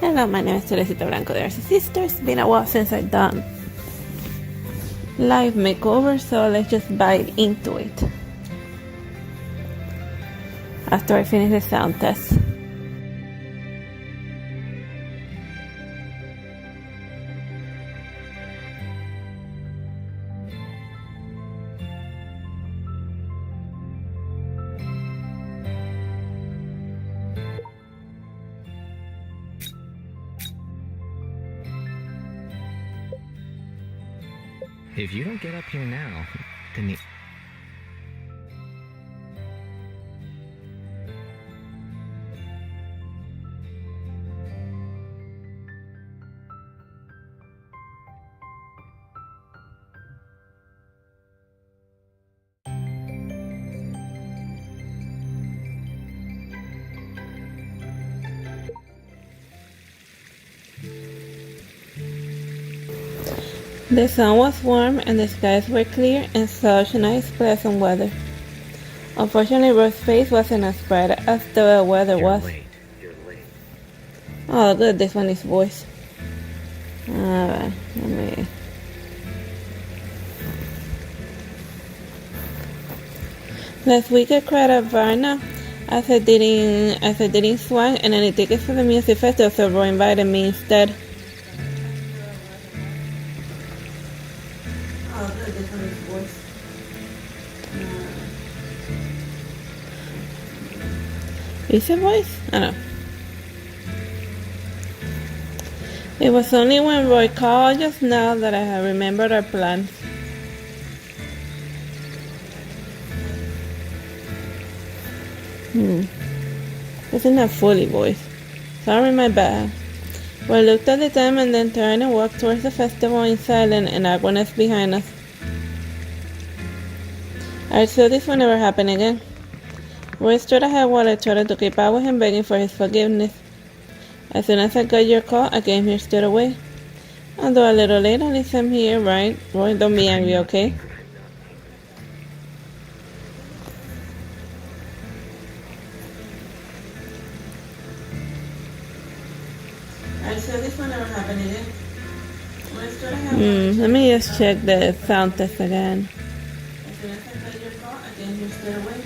Hello, my name is Teresita Blanco, the Artsy Sister. It's been a while since I've done live makeover, so let's just bite into it after I finish the sound test. If you don't get up here now, then the... The sun was warm and the skies were clear and such nice pleasant weather. Unfortunately, Rose's face wasn't as bright as the weather was. You're late. Oh, look at this one, his voice. Alright, let me... Last week I cried at Varna as I didn't swang and any tickets for the music festival, so Roy invited me instead. Is it voice? I don't know. It was only when Roy called just now that I had remembered our plans. Isn't that fully voice? Sorry, my bad. We looked at the time and then turned and walked towards the festival in silence and awkwardness behind us. I saw this will never happen again. Roy stood ahead while I tried to keep up with him, begging for his forgiveness. As soon as I got your call, I came here straight away. Although a little late, at least I'm here, right? Roy, don't be angry, okay? I said this will never happen again. Roy stood ahead. Let me just check the sound test again. As soon as I got your call, I came here straight away.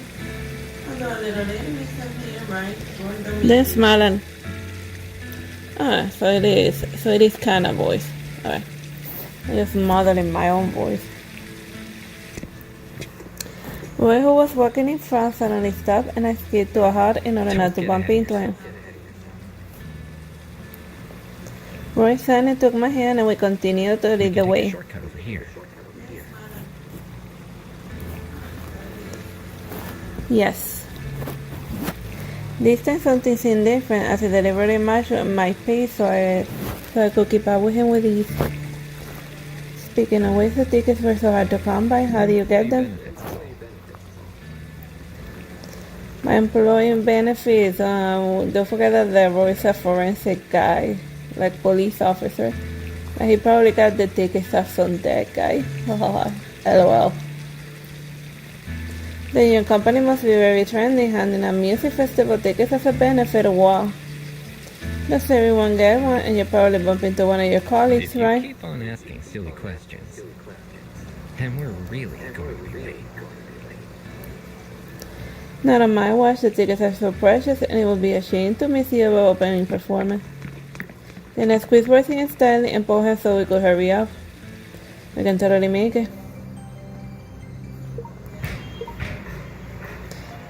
Then smiling. Ah, so it is kind of voice. Alright. I'm just modeling my own voice. Roy, who was walking in front, suddenly stopped and I skidded to a halt in order not to bump into him. Roy suddenly took my hand and we continued to lead the way. Shortcut over here. Yes. This time something seemed different as he deliberately matched my pace so I could keep up with him with ease. Speaking of ways, the tickets were so hard to come by. How do you get them? My employee benefits. Don't forget that the Roy is a forensic guy, like police officer. And he probably got the tickets off some dead guy. LOL. Then your company must be very trendy, handing out music festival tickets as a benefit. Wow. Does everyone get one? And you probably bump into one of your colleagues, right? If you keep on asking silly questions, then we're really going to be late. Not on my watch, the tickets are so precious and it would be a shame to miss your opening performance. Then I squeezed Rosie in style and pulled her so we could hurry up. We can totally make it.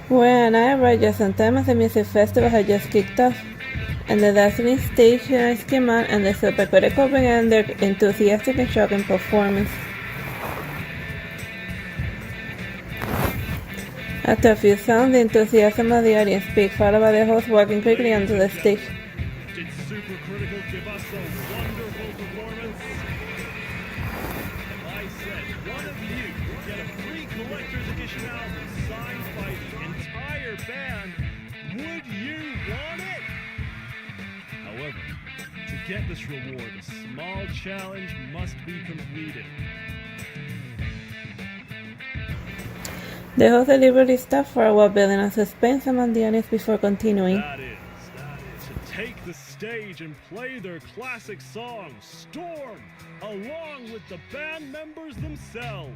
Roy and I arrived just on time as the music festival had just kicked off, and the dazzling stage came on and the super critical began their enthusiastic and shocking performance. After a few songs, the enthusiasm of the audience peaked, followed by the host walking quickly onto the stage. Did Super Critical give us a wonderful performance? I said one of you would get a free collector's edition album signed by the entire band. Would you want it? However, to get this reward, a small challenge must be completed. The host deliberately stopped for a while, building a suspense among the audience before continuing. That is, to take the stage and play their classic song, Storm, along with the band members themselves.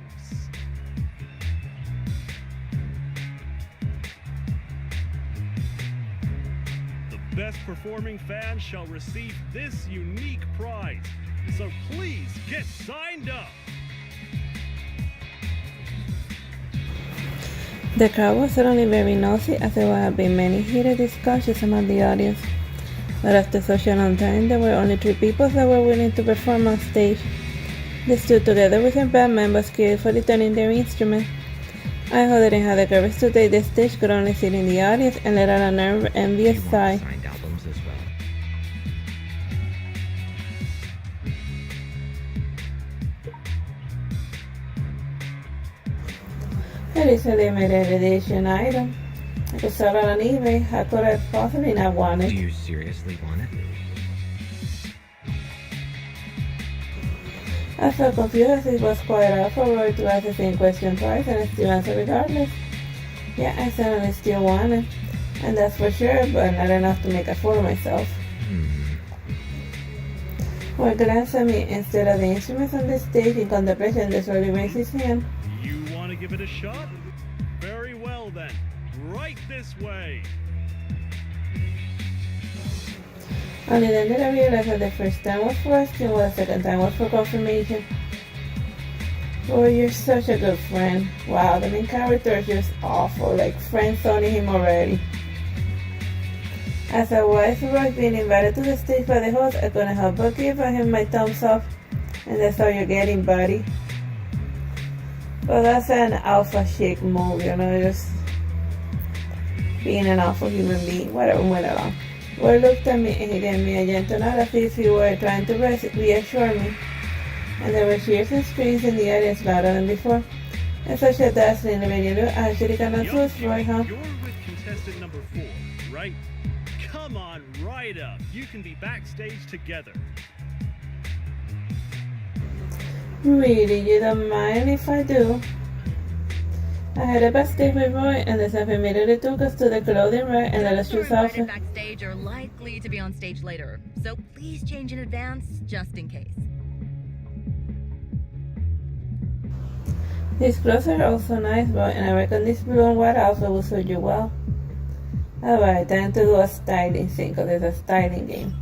The best performing fan shall receive this unique prize, so please get signed up. The crowd was certainly very nosy, as there had been many heated discussions among the audience. But after such a long time, there were only 3 people that were willing to perform on stage. They stood together with their band members carefully turning their instrument. I who didn't have the courage to take the stage could only sit in the audience and let out an envious We sigh. want signed albums as well. It is a limited edition item. I could sell it on eBay. How could I possibly not want Do it? you seriously want it? I felt confused as it was quite odd for Roy to ask the same question twice and I still answered regardless. Yeah, I certainly still want it. And that's for sure, but not enough to make a fool of myself. Roy glanced at me instead of the instruments on the stage in contemplation and slowly raised his hand. You want to give it a shot? Very well then. Right this way. Only then did I realize that the first time was for asking, while the second time was for confirmation. Oh, you're such a good friend. Wow, the main character is just awful, like friend-zoning him already. As I was being invited to the stage by the host, I couldn't help but give him my thumbs up. And that's how you're getting, buddy. Well, that's an alpha chic move, you know, just being an alpha human being. Whatever, went along. Roy looked at me and he gave me a gentle nod as if he were trying to reassure me. And there were cheers and screams in the audience louder than before. And such a dazzling venue actually cannot lose, Roy, huh? You're with contestant number 4, right? Come on right up. You can be backstage together. Really, you don't mind if I do? I headed backstage with Roy, and the staff immediately took us to the clothing rack and let us choose Invited outfits. backstage are likely to be on stage later, so please change in advance just in case. These clothes are also nice, Roy, and I reckon this blue and white outfit will suit you well. Alright, time to do a styling thing, because it's a styling game.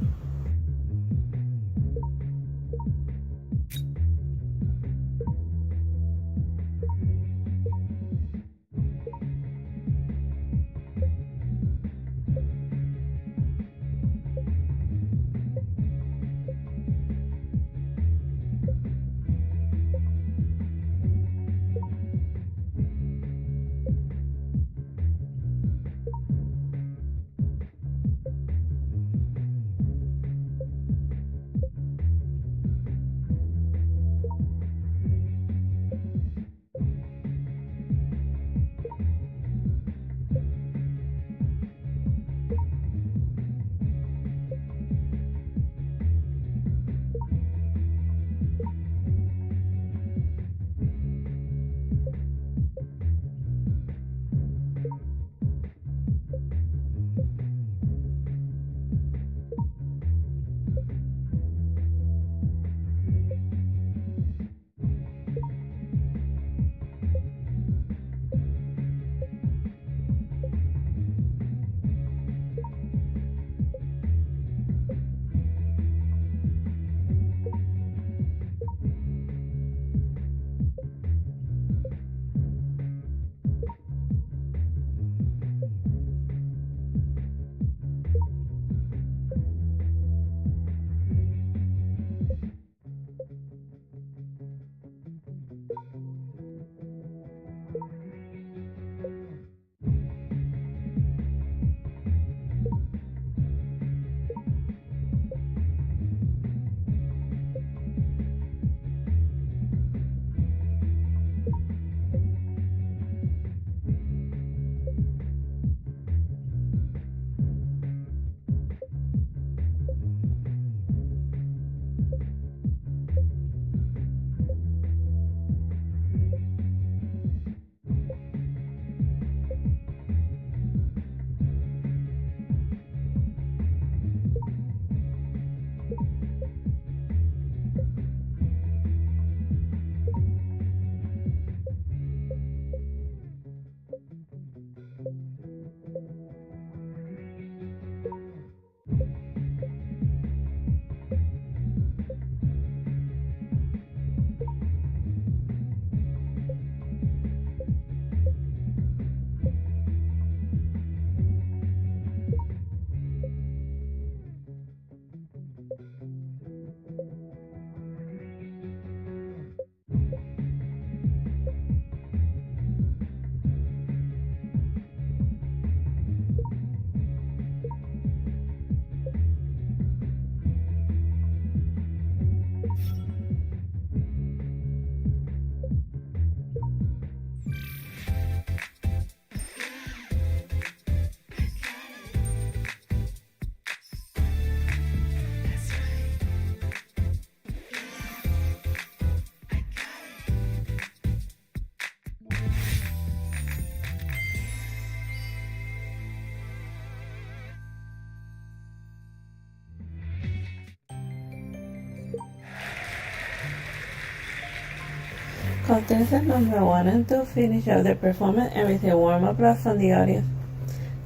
Contestant number 1 and 2 finish up their performance and receive warm applause from the audience.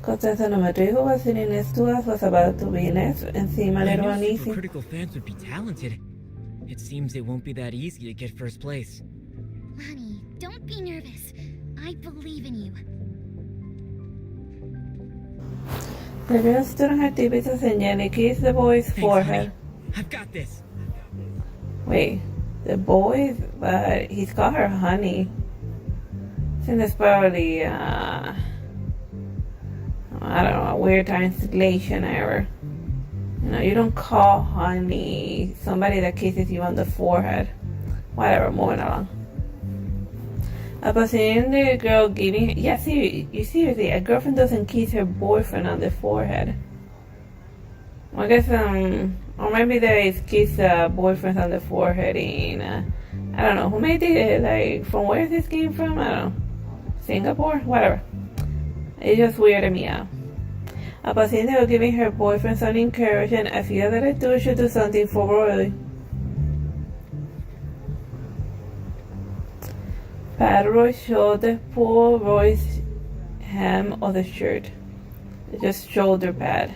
Contestant number 3, who was sitting next to us, was about to be next and seemed a little uneasy. Critical fans would be talented. It seems it won't be that easy to get first place. Lonnie, don't be nervous. I believe in you. The girl stood on her tippies and gently kissed the boy's forehead. Honey. I've got this. Wait, the boy? But he's called her honey. I think that's probably, I don't know, a weird translation error. You know, you don't call honey somebody that kisses you on the forehead. Whatever, moving along. Upon seeing the girl giving, yeah, you seriously, a girlfriend doesn't kiss her boyfriend on the forehead. Well, I guess, or maybe there is kiss boyfriends on the forehead in, I don't know, who made it, like, from where this came from? I don't know, Singapore? Whatever. It just weirded me out. Upon seeing the girl giving her boyfriend some encouragement, I feel that I too should do something for Roy. Pat Roy's shoulder, pull Roy's hem of the shirt. Just shoulder pad.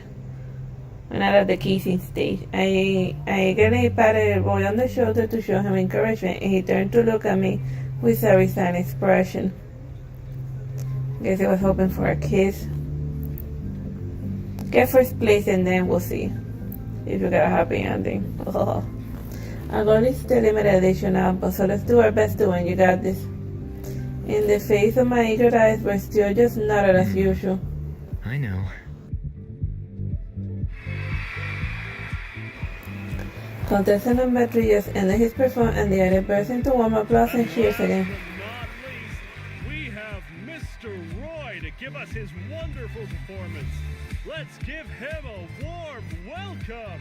We're not at the kissing stage. I eagerly patted Roy on the shoulder to show him encouragement, and he turned to look at me with a resigned expression. Guess he was hoping for a kiss. Get first place and then we'll see if you got a happy ending. Oh. Our goal is to limit addition album, so let's do our best to win. You got this. In the face of my eager eyes, but still just nodded as usual. I know. Contestant number 3 just ended his performance, and the other burst into warm applause and cheers again. Not least, we have Mr. Roy to give us his wonderful performance. Let's give him a warm welcome.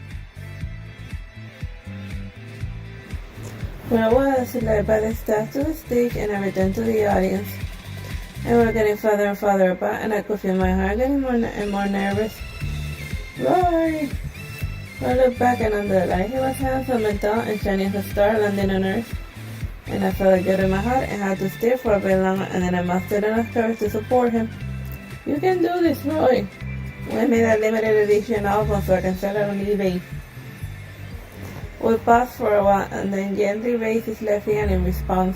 Roy was led by the staff to the stage, and I returned to the audience. And we're getting farther and farther apart, and I could feel my heart getting more and more nervous. Roy! I looked back, and under the light, he was handsome and tall and shining as a star landing on Earth. And I felt a jolt in my heart and had to stare for a bit longer, and then I mustered enough courage to support him. You can do this, Roy. We made a limited edition album so I can sell it on eBay. We paused for a while and then gently raised his left hand in response.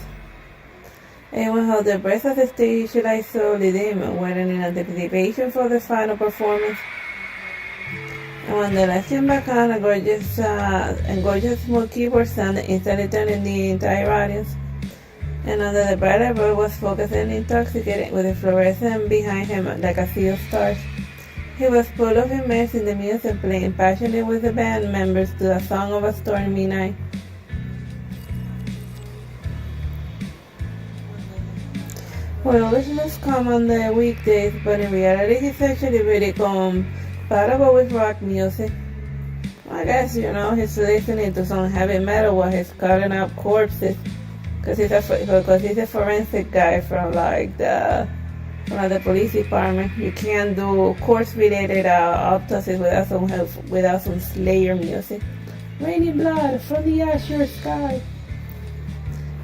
Everyone held their breath as the stage light slowly dimmed, waiting in anticipation for the final performance. And when the lights came back on, a gorgeous smooth keyboard sound instantly turning the entire audience. And under the bright light, Roy was focused and intoxicated with the fluorescent behind him like a sea of stars. He was full of immersion in the music, playing passionately with the band members to a song of a stormy night. Roy always looks calm on the weekdays, but in reality he's actually really compatible with rock music. I guess, he's listening to some heavy metal while he's cutting up corpses. Because he's a forensic guy from the police department. You can't do corpse-related autopsies without some Slayer music. Raining blood from the azure sky.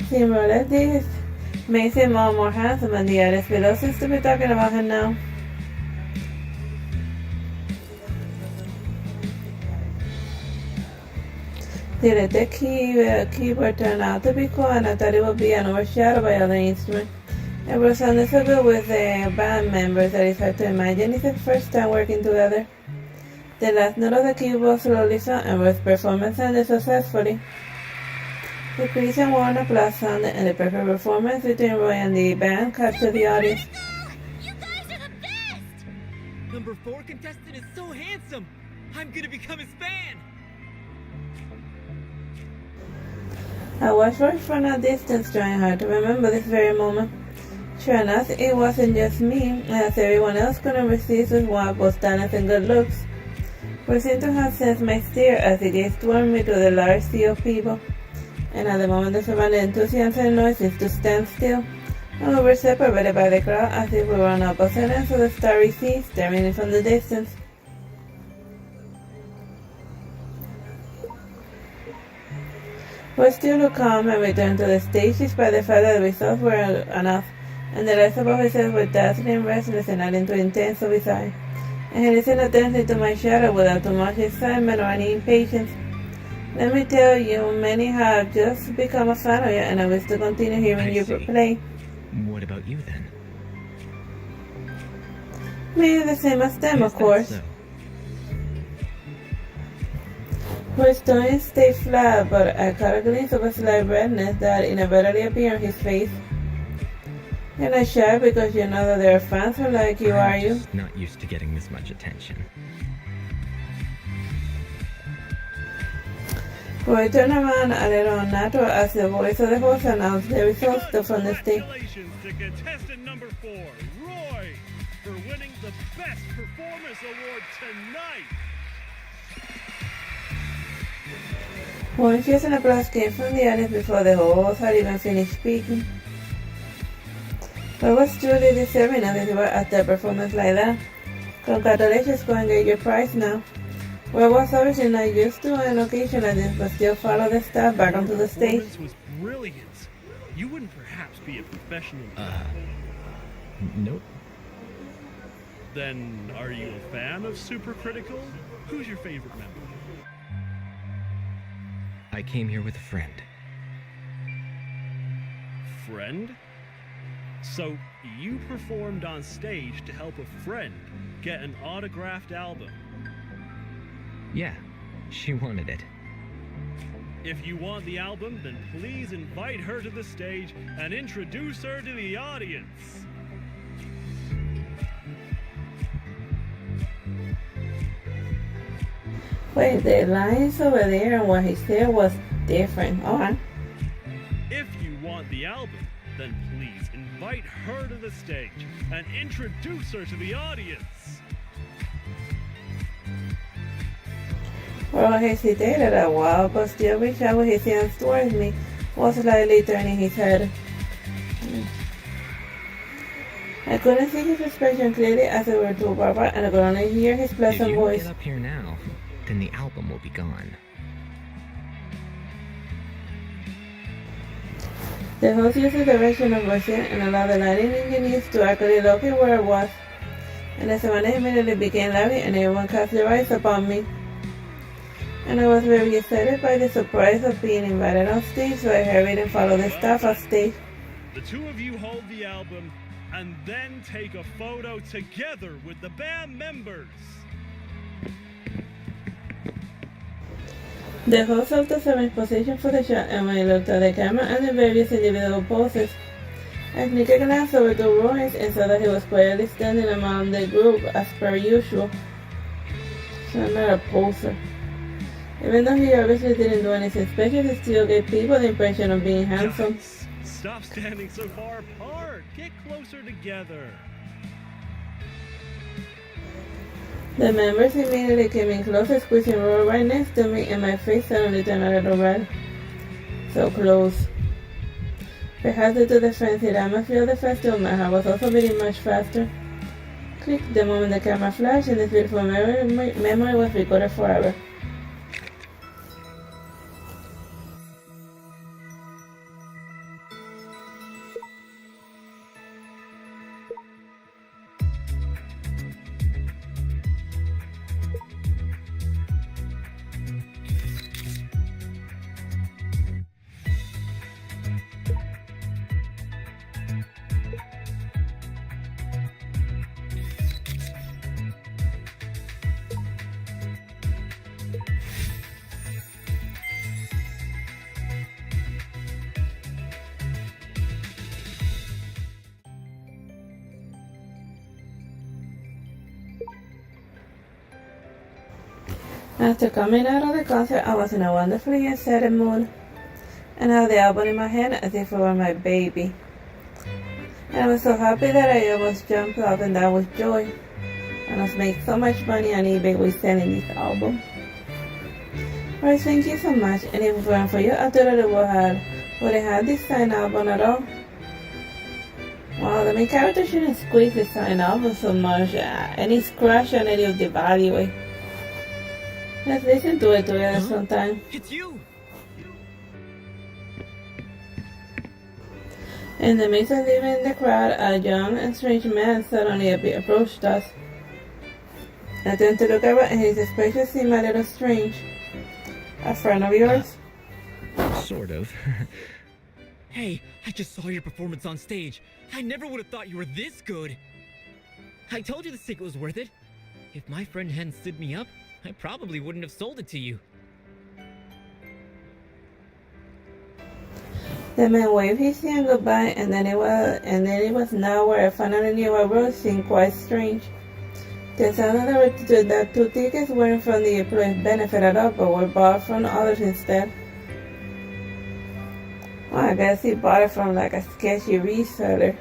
Similar like this makes him all more handsome, and the others below seems to be talking about him now. The electric keyboard turned out to be cool, and I thought it would be overshadowed by other instruments. It was sounded so good with the band members that it's hard to imagine it's the first time working together. The last note of the keyboard slowly sung, and Roy's performance ended successfully. The praise and warm applause sounded, and the perfect performance between Roy and the band captured the audience. You guys are the best! Number 4 contestant is so handsome. I'm gonna become his fan. I watched Roy from a distance, trying hard to remember this very moment. Sure enough, it wasn't just me, as everyone else couldn't resist with one of both talents and good looks. We seemed to have sensed my stare as he gazed toward me to the large sea of people. And at the moment the surrounding enthusiasm and noise seemed to stand still, and we were separated by the crowd as if we were on opposite ends of the starry sea, staring in from the distance. We're still to calm and return to the stage despite the fact that the results were enough, and the rest of our officers were dazzling, restless, and not into intense to his eye. And he listened attentively to my shadow without too much excitement or any impatience. Let me tell you, many have just become a fan of you, and I wish to continue hearing you play. What about you then? Me, the same as them, of Is that course. so? Her stones stayed flat, but I caught a glimpse of a slight redness that inadvertently appeared on his face. You're not shy because you know that there are fans who like you, are I'm you? just not used to getting this much attention. Roy turned around a little unnatural as the voice of the host announced the results from the stage. Congratulations to contestant number 4, Roy, for winning the Best Performance Award tonight. One cheers and applause came from the audience before the host had even finished speaking. Roy was truly deserving of this award after a performance like that. Congratulations, go and get your prize now. Roy was obviously not used to an occasion like this, but still followed the staff back onto the stage. Performance was brilliant. You wouldn't perhaps be a professional. Nope. Then, are you a fan of Supercritical? Who's your favorite member? I came here with a friend. Friend? So, you performed on stage to help a friend get an autographed album. Yeah, she wanted it. If you want the album, then please invite her to the stage and introduce her to the audience. Wait, the lines over there and what he said was different. Alright. If you want the album, then please invite her to the stage and introduce her to the audience. Roy hesitated a while, but still reached out with his hands towards me, while slightly turning his head. I couldn't see his expression clearly as it were too far apart, and I could only hear his If pleasant you voice. get up here now, then the album will be gone. The host used the direction of Russian and allowed the lighting engineers to actually locate where it was, and the ceremony immediately began lively and everyone cast their eyes upon me. And I was very excited by the surprise of being invited on stage, so I hurried and followed the staff on stage. The two of you hold the album and then take a photo together with the band members. The host of the seventh position for the shot, and when I looked at the camera and the various individual poses, I sneaked a glance over to Roy and saw that he was quietly standing among the group as per usual. So I'm not a poser. Even though he obviously didn't do anything special, he still gave people the impression of being handsome. Guys, stop standing so far apart. Get closer together. The members immediately came in closer, squeezing Roy right next to me, and my face suddenly turned a little red. So close. Perhaps due to the frenzied atmosphere of the festival, my heart was also beating much faster. Click the moment the camera flashed, and this beautiful memory was recorded forever. After coming out of the concert, I was in a wonderfully excited mood, and I had the album in my hand as if it were my baby. And I was so happy that I almost jumped up and down with joy. I must make so much money on eBay with selling this album. Well, thank you so much, and if it weren't for you, I totally wouldn't have this signed album at all. Well, the main character shouldn't squeeze the signed album so much, any scratch on it will devalue it. Let's listen to it together sometime. It's you! In the midst of living in the crowd, a young and strange man suddenly approached us. I turned to look over, and his expression seemed a little strange. A friend of yours? Sort of. Hey, I just saw your performance on stage. I never would have thought you were this good. I told you the ticket was worth it. If my friend hadn't stood me up, I probably wouldn't have sold it to you. The man waved his hand goodbye, and then it was now where I finally knew what Rose seemed quite strange. The sound that two tickets weren't from the employee's benefit at all, but were bought from others instead. Well, I guess he bought it from like a sketchy reseller.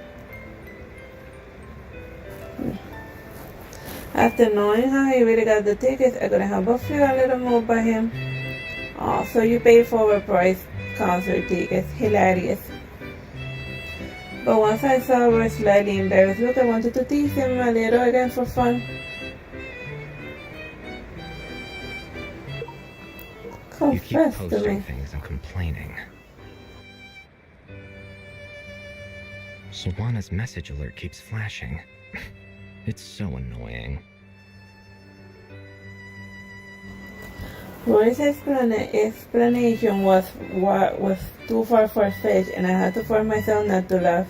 After knowing how he really got the tickets, I couldn't help but feel a little moved by him. Oh, so you paid for overpriced concert tickets. Hilarious. But once I saw Roy's slightly embarrassed look, I wanted to tease him a little again for fun. You keep Confess to posting me. things and complaining. Sawana's message alert keeps flashing. It's so annoying. Roy's explanation was too far-fetched, and I had to force myself not to laugh.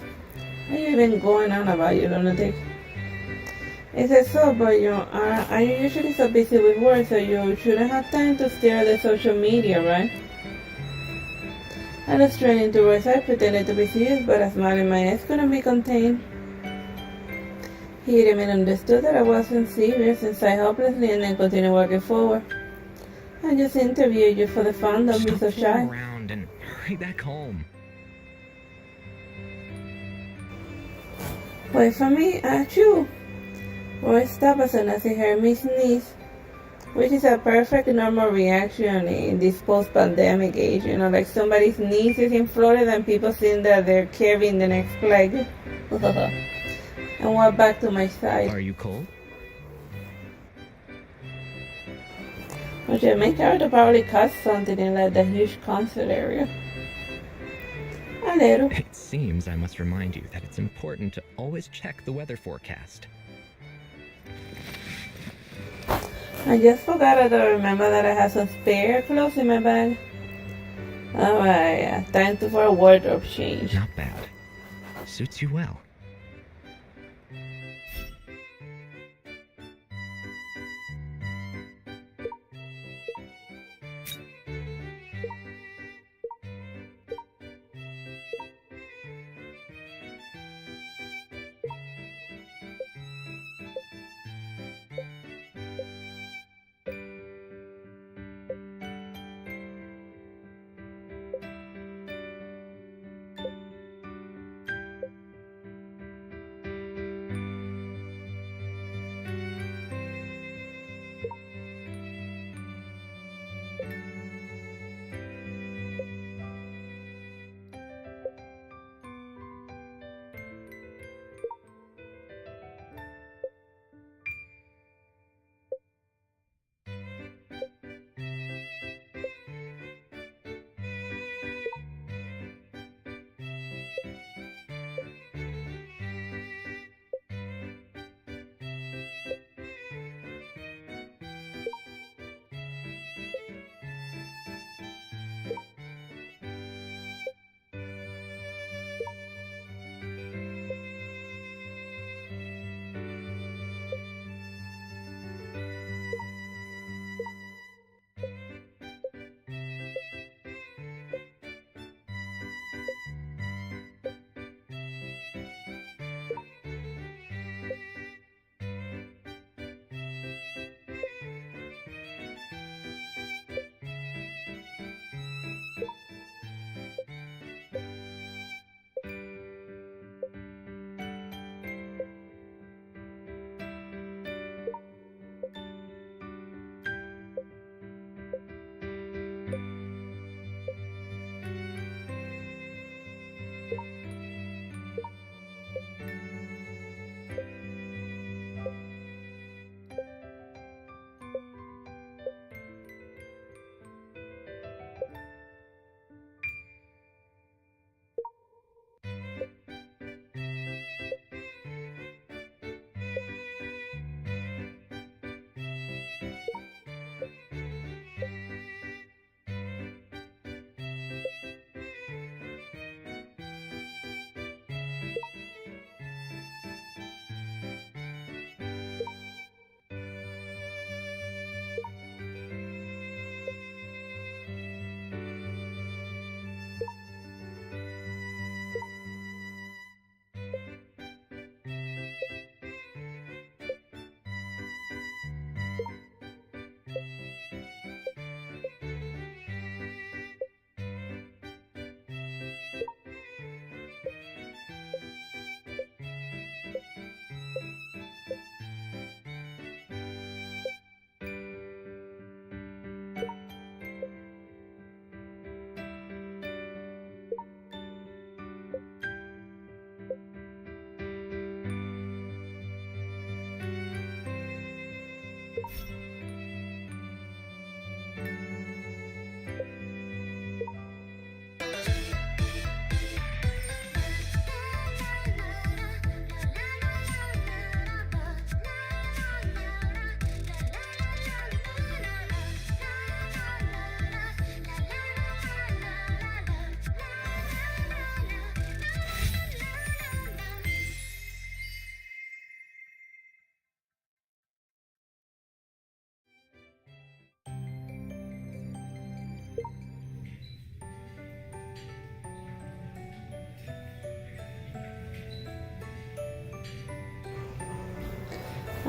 Are you even going on about, you lunatic? He said so, but are you usually so busy with work, so you shouldn't have time to stare at the social media, right? I looked straight into Roy's eye, pretended to be serious, but a smile in my eyes couldn't be contained. He didn't even understood that I wasn't serious, and sighed helplessly, and then continued walking forward. I just interviewed you for the fun, don't be so Stop shy. fooling around and hurry back home. Wait for me, achoo! Roy stopped as soon as he heard me sneeze, which is a perfect normal reaction in this post-pandemic age. You know, like somebody sneezes in Florida and people think that they're carrying the next plague. And walked back to my side. Are you cold? Which I make out to probably cut something in like the huge concert area. A little. It seems I must remind you that it's important to always check the weather forecast. I just forgot to remember that I had some spare clothes in my bag. Alright, time for a wardrobe change. Not bad. Suits you well.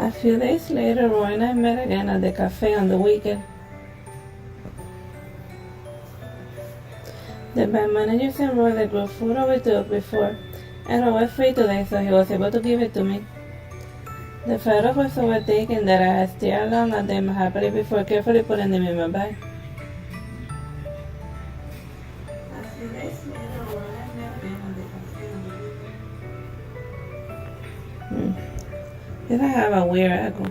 A few days later, Roy and I met again at the cafe on the weekend. The band manager sent Roy the group photo we took before, and Roy was free today, so he was able to give it to me. The photo was so well taken that I had stared along at them happily before carefully putting them in my bag. Did I have a weird echo?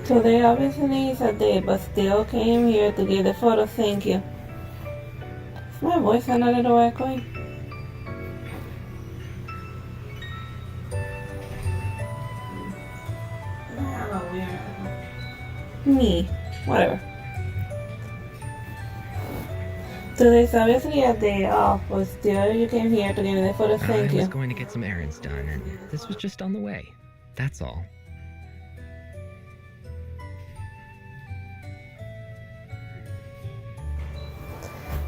Today obviously is a day, but still came here to give the photo thank you. Is my voice sound a little echoey? Did I have a weird echo? Me, whatever. Today's obviously a day off, but still you came here to give me the photo thank you. I was going to get some errands done, and this was just on the way. That's all.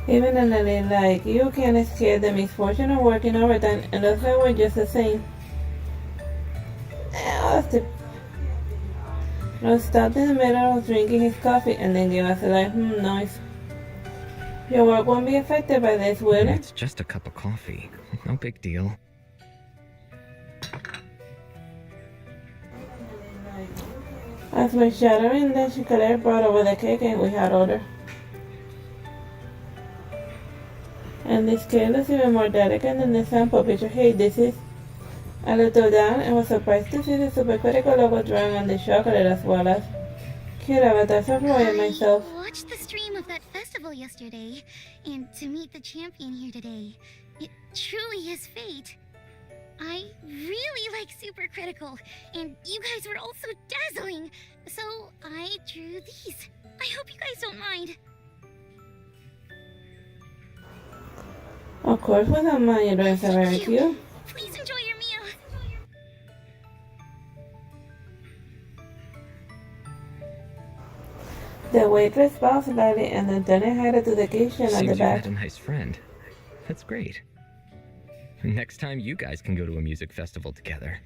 Even a lady like you can't escape the misfortune of working overtime, and looks like we're just the same. Roy stopped in the middle of drinking his coffee and then gave us a like noise. Your work won't be affected by this, will it? It's just a cup of coffee. No big deal. As we're shattering, the chocolate brought over the cake and we had ordered. And this cake looks even more delicate than the sample picture. Hey, this is... I looked down and was surprised to see the supercritical logo drawing on the chocolate as well as cute avatars of Roy and myself. I watched the stream of that festival yesterday, and to meet the champion here today, it truly is fate. I really like Supercritical, and you guys were all so dazzling, so I drew these. I hope you guys don't mind. Of course, we don't mind. Your drawings are very cute. Please enjoy your meal. The waitress bowed slightly and then turned and headed to the kitchen at the Seems you back. had a nice friend. That's great. Next time you guys can go to a music festival together.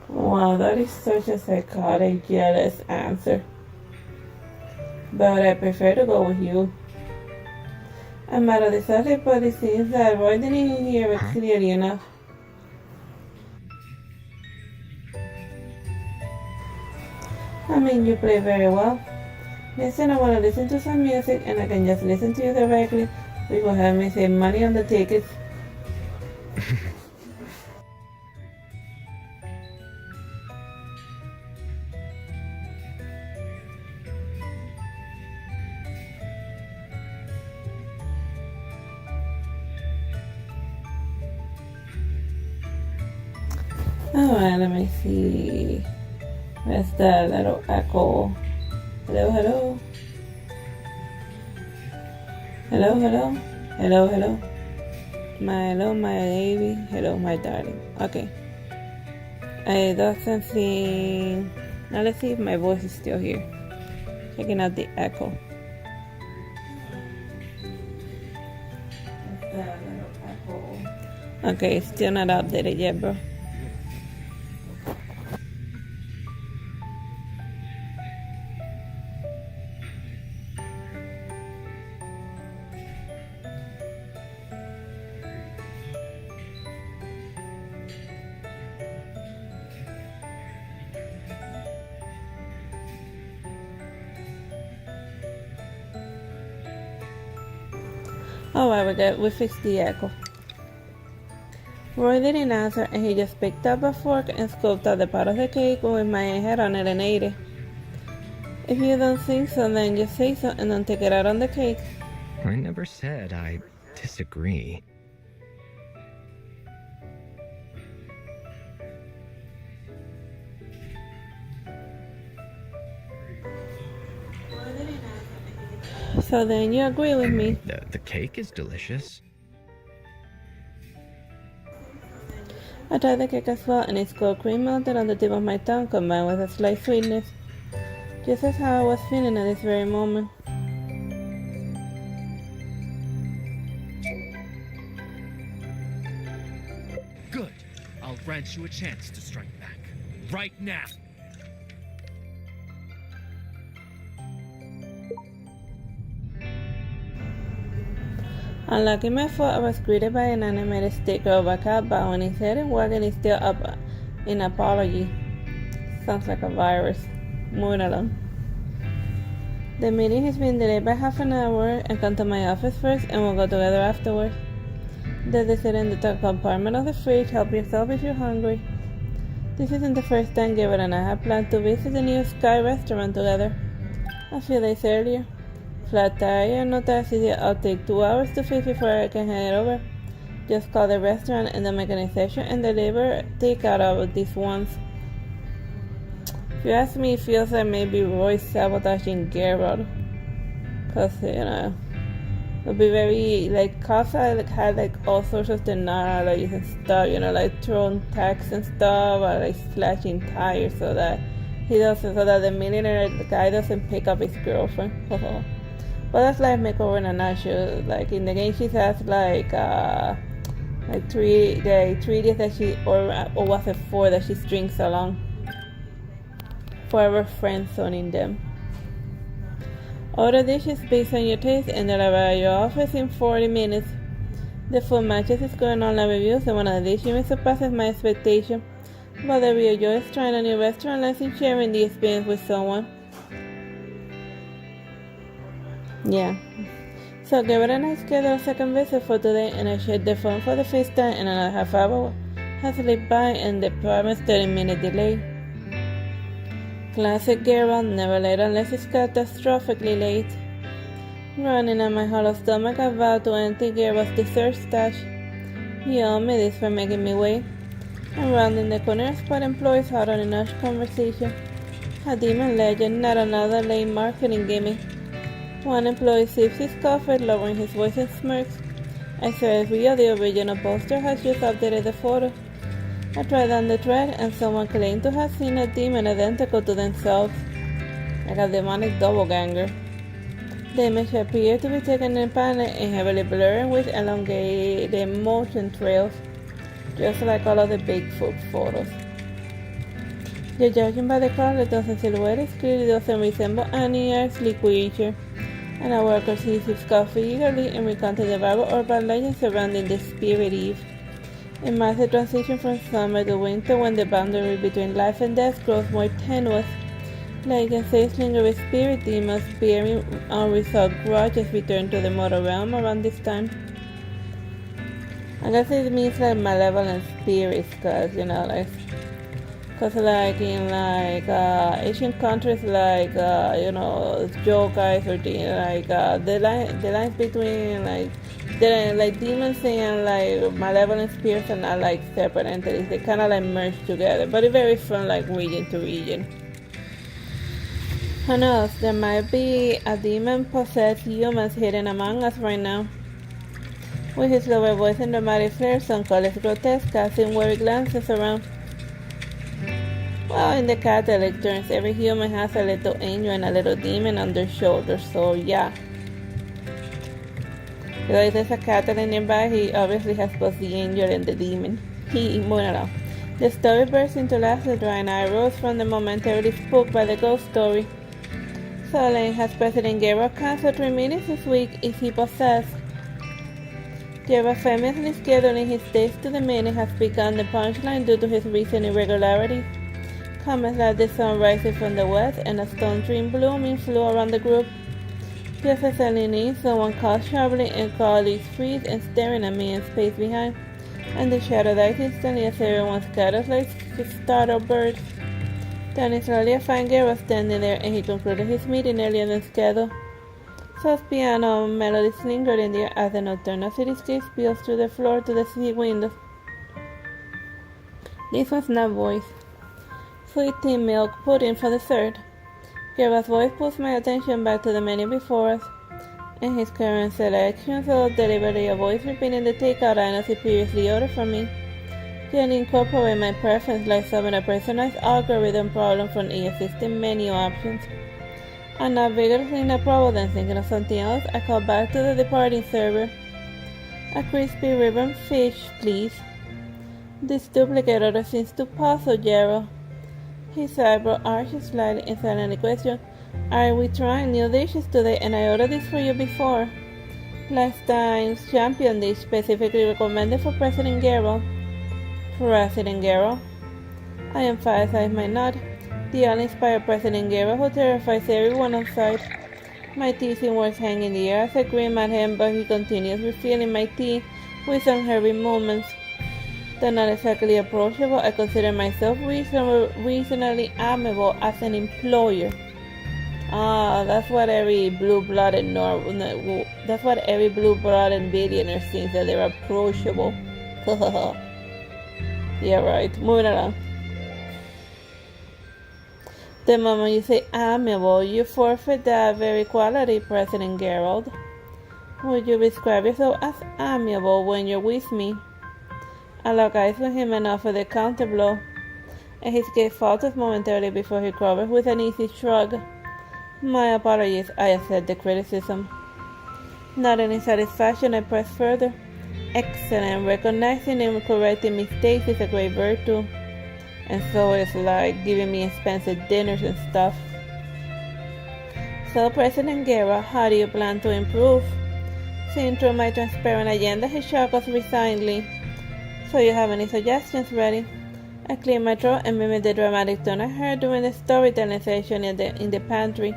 Wow, that is such a psychotic, jealous answer. But I prefer to go with you. I'm out of the subject, but it seems that Roy didn't hear it clearly enough. I mean, you play very well. Listen, I want to listen to some music and I can just listen to you directly before having me save money on the tickets. Alright, let me see. Where's that little echo? Hello, hello. Hello, hello. Hello, hello. Hello, my baby. Hello, my darling. Okay. I doesn't seem... Now let's see if my voice is still here. Checking out the echo. Where's that little echo? Okay, it's still not updated yet, bro. Alright, we fixed the echo. Roy didn't answer and he just picked up a fork and scooped out the part of the cake with my head on it and ate it. If you don't think so, then just say so and don't take it out on the cake. I never said I disagree. So then you agree with me. The cake is delicious. I tried the cake as well and it's got cream melted on the tip of my tongue combined with a slight sweetness. Just as how I was feeling at this very moment. gives you a chance to strike back. Right now! Unlucky my foot, I was greeted by an animated sticker of a cat bowing his head and wagging his tail up in apology. Sounds like a virus. Moving along. The meeting has been delayed by half an hour, and come to my office first and we'll go together afterwards. There's a sit in the top compartment of the fridge. Help yourself if you're hungry. This isn't the first time Gabriel and I have planned to visit the new Sky restaurant together. A few days earlier. Flat tire, no taxi yet. I'll take 2 hours to fix before I can head over. Just call the restaurant and the mechanization and deliver takeout of these ones. If you ask me, it feels like maybe Roy's sabotaging Gerald. Cause, it would be very, Casa had all sorts of denials and stuff, throwing tags and stuff, or slashing tires so that the millionaire guy doesn't pick up his girlfriend. But that's like Makeover in a nutshell. Like in the game, she has three days that she, or was it 4 that she strings along, forever friend zoning them. Order dishes based on your taste and they'll arrive at your office in 40 minutes. The food matches is going on reviews and one of the dishes surpasses my expectation. But the real joy is trying a new restaurant lies in sharing the experience with someone. Yeah. So Gabriel and I scheduled a second visit for today and I shared the phone for the first time and another half hour has slipped by and the promised 30-minute delay. Classic Gabriel, never late unless it's catastrophically late. Running on my hollow stomach, I vowed to empty Gabriel's dessert stash. He owed me this for making me wait. And rounding the corner, spot employees hot on a nice conversation. A demon legend, not another lame marketing gimmick. One employee sips his coffee, lowering his voice and smirks. I swear it's real, the original poster has just updated the photo. I tried on the thread and someone claimed to have seen a demon identical to themselves. Like a demonic doppelganger. The image appeared to be taken in panic and heavily blurred with elongated motion trails, just like all of the Bigfoot photos. Judging by the color, the silhouette it clearly doesn't resemble any earthly creature, and a worker sees his coffee eagerly and recounted the Bible urban legend surrounding the spirit Eve. It marks the transition from summer to winter when the boundary between life and death grows more tenuous. Like a lingering spirit demons bearing unresolved grudges return to the mortal realm around this time. I guess it means like malevolent spirits, cause in Asian countries yokai or the lines between demons and malevolent spirits are not separate entities. They kind of merge together, but it varies from region to region. Who knows? There might be a demon-possessed humans hidden among us right now. With his lower voice and dramatic flair, some call it grotesque, casting worried glances around. Well, in the Catholic terms, every human has a little angel and a little demon on their shoulders, so yeah. If there's a Catholic nearby, he obviously has both the angel and the demon. The story bursts into laughter, drawing eye rolls from the momentarily spooked by the ghost story. Solane has President Gabriel cancelled 3 meetings this week. Is he possessed? Gabriel famously scheduling his days to the meeting has become the punchline due to his recent irregularities. Comments like the sun rising from the west and a stone tree blooming flew around the group. Just as I leaned in, someone called sharply and colleagues freeze and staring at me in space behind, and the shadow dies instantly as everyone scatters like startled birds. Turning slowly, I find Gabriel standing there, and he concluded his meeting earlier than scheduled. Soft piano melodies lingered in the air as the nocturnal cityscape spills through the floor to the city windows. This was not voice. Sweet tea milk pudding for dessert. Gabriel's voice pulls my attention back to the menu before us, and his current selection, so deliberately a voice repeating the takeout items he previously ordered from me. Can incorporate my preference like solving a personalized algorithm problem from the existing menu options. I'm not vigorously in a problem than thinking of something else. I call back to the departing server. A crispy ribbon fish, please. This duplicate order seems to puzzle Gerald. His eyebrow arched slightly and silently questioned, "Are we trying new dishes today? And I ordered this for you before." "Last time's champion dish specifically recommended for President Gerald." "President Gerald?" I emphasized my nod. "The uninspired President Gerald who terrifies everyone on sight." My teasing words hang in the air as I grin at him, but he continues refilling my tea with some heavy movements. Though not exactly approachable, I consider myself reasonably amiable as an employer. That's what every blue-blooded billionaire thinks, that they're approachable. Yeah, right. Moving along. The moment you say amiable, you forfeit that very quality, President Gerald. Would you describe yourself as amiable when you're with me? I lock eyes with him and offer the counter blow, and his gaze falters momentarily before he covers with an easy shrug. "My apologies," I accept the criticism. Not any satisfaction, I press further. "Excellent. Recognizing and correcting mistakes is a great virtue. And so it's like giving me expensive dinners and stuff." "So, President Guerra, how do you plan to improve?" Seeing through my transparent agenda, he chuckles resignedly. "So you have any suggestions ready?" I clear my throat and mimic the dramatic tone I heard during the storytelling session in the pantry.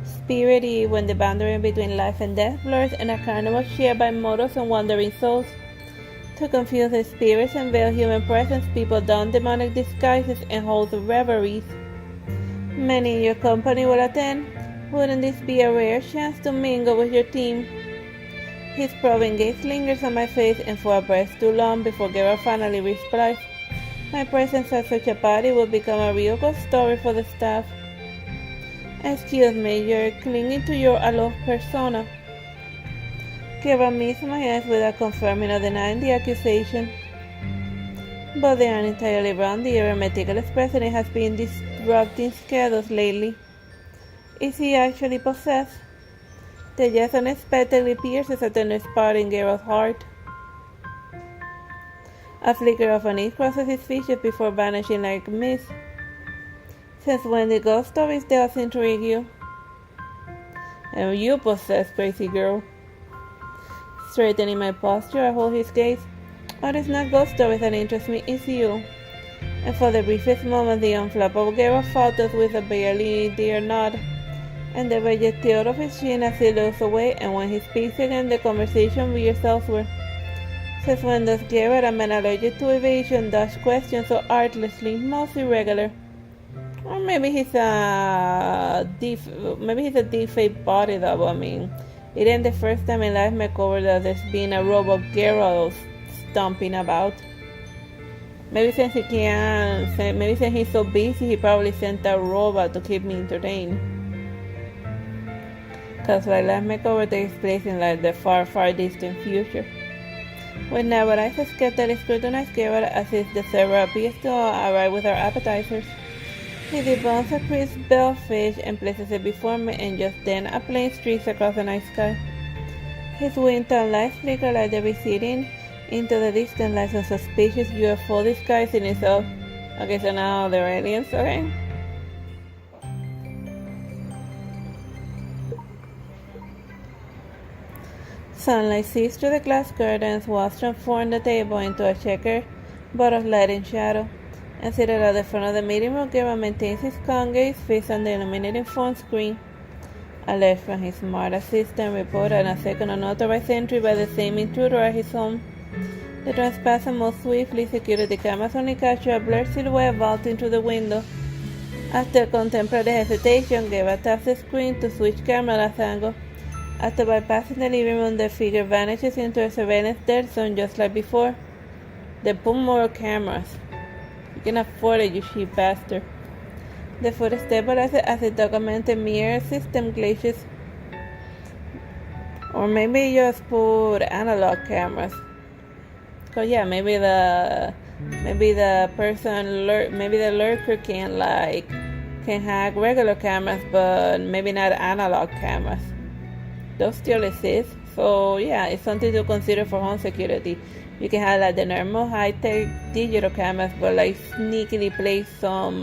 Spirity, when the boundary between life and death blurs in a carnival shared by mortals and wandering souls. To confuse the spirits and veil human presence, people don demonic disguises and hold reveries. Many in your company will attend. Wouldn't this be a rare chance to mingle with your team? His probing gaze lingers on my face, and for a breath too long before Geralt finally replies, "My presence at such a party will become a real ghost story for the staff." "Excuse me, you're clinging to your aloof persona." Geralt meets my eyes without confirming or denying the accusation. But they aren't entirely wrong. The ever meticulous president has been disrupting schedules lately. Is he actually possessed? The yes unexpectedly pierces a tender spot in Geralt's heart. A flicker of unease crosses his features before vanishing like mist. "Since when the ghost stories does intrigue you?" "And you possess, crazy girl." Straightening my posture, I hold his gaze. "What is not ghost stories that interest me, it's you." And for the briefest moment, the unflappable Geralt falters with a barely dear nod, and the rigid tilt of his chin as he looks away, and when he speaks again, the conversation veers elsewhere. Since when does Geralt, a man allergic to evasion, dodge questions so artlessly, most irregular? Or maybe he's a deep-fake body double. I mean, it ain't the first time in Life Makeover that there's been a robot Geralt stomping about. Maybe since he's so busy, he probably sent a robot to keep me entertained. Cause like Life Makeover takes place in like the far, far distant future. With narrowed eyes, I skeptically scrutinize Geralt as his server appears to arrive with our appetizers. He debones a crisp bellfish and places it before me, and just then a plane streaks across the night sky. His wind-turned lights flicker like they're receding into the distant lights of suspicious UFO disguising itself. Okay, so now they're aliens, okay? Sunlight seeps through the glass curtains, walls transform the table into a checkerboard of light and shadow. And seated at the front of the meeting room, Geralt maintains his calm gaze fixed on the illuminating phone screen. Alert from his smart assistant report and a second unauthorized entry by the same intruder at his home. The trespasser moves swiftly. Security cameras only capture a blurred silhouette vaulting through the window. After contemplative hesitation, Geralt taps the screen to switch camera angle. After bypassing the living room, the figure vanishes into a surveillance dead zone just like before. They put more cameras. You can afford it, you cheap bastard. The footage stabilizes as the documented mirror system glitches. Or maybe just put analog cameras. Cause yeah, maybe the lurker can hack regular cameras, but maybe not analog cameras. Those still exist, So yeah, it's something to consider for home security. You can have like the normal high-tech digital cameras, but like sneakily place some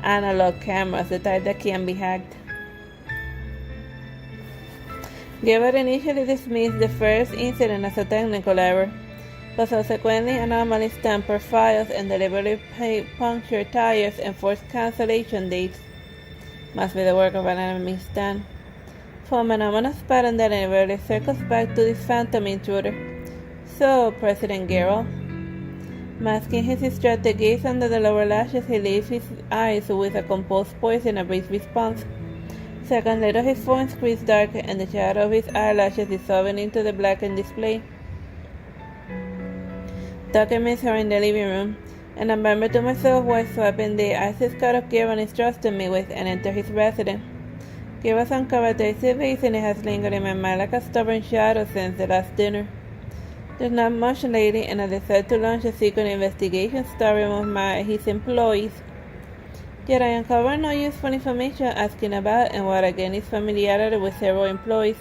analog cameras, the type that can be hacked. Gilbert initially dismissed the first incident as a technical error, but subsequently anomalies tampered files and deliberately punctured tires and forced cancellation dates. Must be the work of an enemy stand. For an anomalous pattern that inevitably circles back to this phantom intruder. So, President Geralt, masking his distracted gaze under the lower lashes, he leaves his eyes with a composed poise and a brief response. Seconds later, his phone screen darkened and the shadow of his eyelashes dissolving into the blackened display. Documents are in the living room, and I remember to myself while swiping the access card of Geralt entrusted me with and entered his residence. Geralt's uncharacteristic face and it has lingered in my mind like a stubborn shadow since the last dinner. There's not much lately, and I decided to launch a secret investigation starring of his employees. Yet I uncovered no useful information asking about, and what again is familiarity with several employees.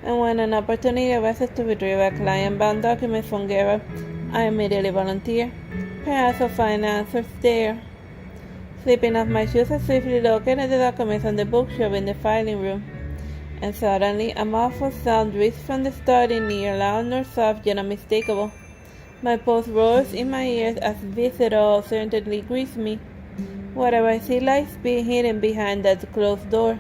And when an opportunity arises to retrieve a client-bound document from Geralt, I immediately volunteer. Perhaps I'll find answers there. Slipping off my shoes, I swiftly located the documents on the bookshelf in the filing room. And suddenly, a muffled sound reached from the study near, loud nor soft, yet unmistakable. My pulse roars in my ears as visceral certainty greets me. Whatever I see lies being hidden behind that closed door.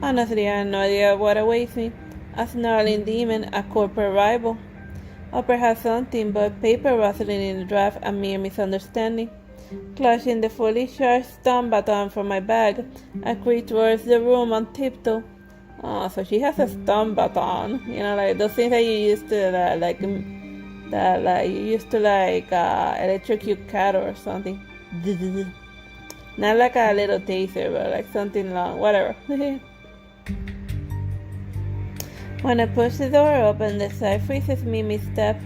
Honestly, I have no idea what awaits me. A snarling demon, a corporate rival. Or perhaps something but paper rustling in the draft, a mere misunderstanding. Clutching the fully charged stun baton from my bag, I creep towards the room on tiptoe. Oh, so she has a stun baton. You know, like those things that you used to electrocute cattle or something. Not like a little taser, but like something long, whatever. When I push the door open, the sight freezes me mid-step.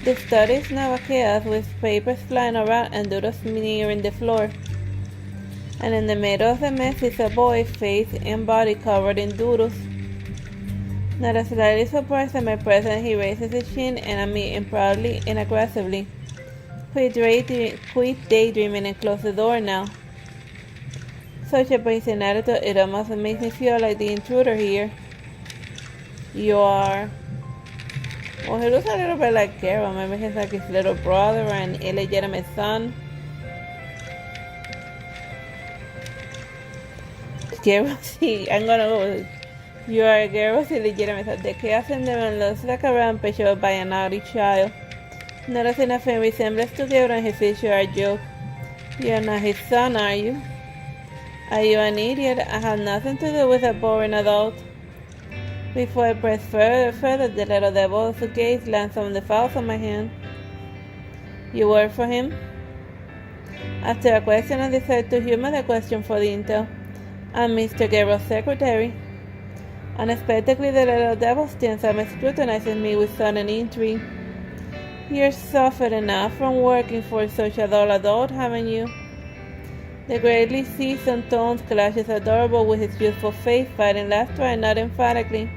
The study is now a chaos with papers flying around and doodles nearing the floor. And in the middle of the mess is a boy, face and body covered in doodles. Not as slightly surprised at my presence, he raises his chin and at me proudly and aggressively. Quit daydreaming and close the door now. Such a brazen attitude, it almost makes me feel like the intruder here. You are... Well, he looks a little bit like Geralt. Maybe he's like his little brother or an illegitimate son. Geralt, sí, I'm gonna go with it. You are Geralt's illegitimate son. The chaos in the man looks like a rampage by a naughty child. Noticing a faint resemblance to Geralt and his features are a joke. You're not his son, are you? Are you an idiot? I have nothing to do with a boring adult. Before I press further, the little devil's gaze lands on the files on my hand. You work for him? After a question, I decide to humor the question for the intel. I'm Mr. Geralt's secretary. Unexpectedly, the little devil stands up and scrutinizes me with sudden intrigue. You're suffered enough from working for such a dull adult, haven't you? The greatly seasoned tones clashes adorable with his youthful face, fighting laughter and not emphatically.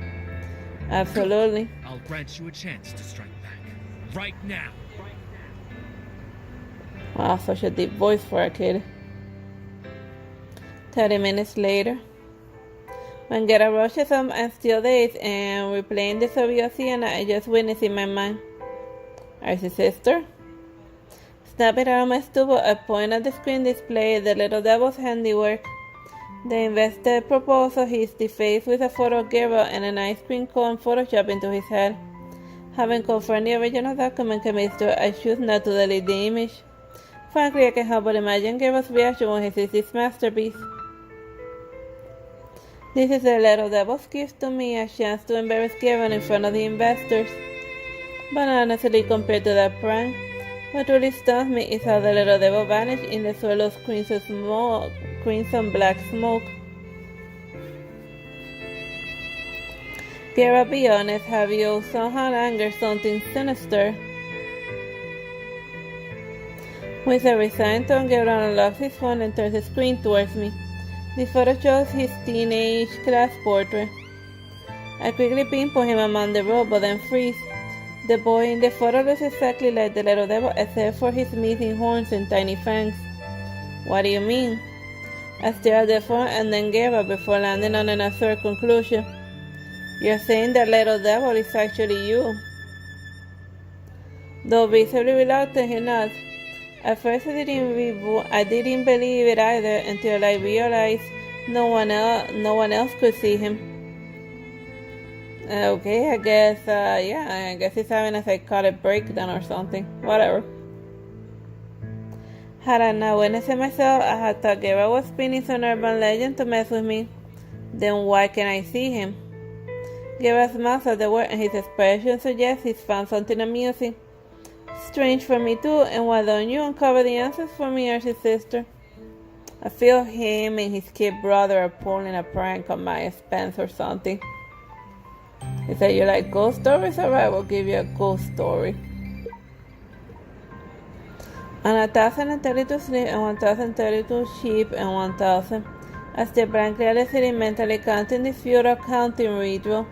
Absolutely. I'll grant you a chance to strike back. Right now. Wow, such a deep voice for a kid. 30 minutes later. When Geralt rushes up, I'm still dazed and replaying the Soviet scene I just witnessed in my mind. Artsy Sister? Snapping out of my stupor, I point at the screen display the little devil's handiwork. The invested proposal he's defaced with a photo of Geralt and an ice cream cone photoshopped into his head. Having confirmed the original document chemistry, I choose not to delete the image. Frankly, I can help but imagine Geralt's reaction when he sees this masterpiece. This is the little devil's gift to me, a chance to embarrass Geralt in front of the investors. But honestly, compared to that prank, what really stuns me is how the little devil vanished in the swallow's crimson black smoke. Geralt, be honest, have you somehow angered something sinister? With a resigned tone, Geralt unlocks his phone and turns the screen towards me. This photo shows his teenage class portrait. I quickly pinpoint him among the row, but then freeze. The boy in the photo looks exactly like the little devil, except for his missing horns and tiny fangs. What do you mean? I stare at the phone and then gave up before landing on an absurd conclusion. You're saying that little devil is actually you. Though visibly reluctant, he nods. At first I didn't believe it either until I realized no one else could see him. Okay, I guess he's having a psychotic breakdown or something. Whatever. Had I not witnessed it myself, I had thought Gabriel was spinning some urban legend to mess with me. Then why can't I see him? Gabriel smiles at the word and his expression suggests he's found something amusing. Strange for me too, and why don't you uncover the answers for me, Artsy Sister? I feel him and his kid brother are pulling a prank on my expense or something. He said, you like ghost stories? Alright, we'll give you a ghost story. On 1,032 sleep and 1,032 sheep and 1,000. I stare blankly at the city, mentally counting this futile counting ritual.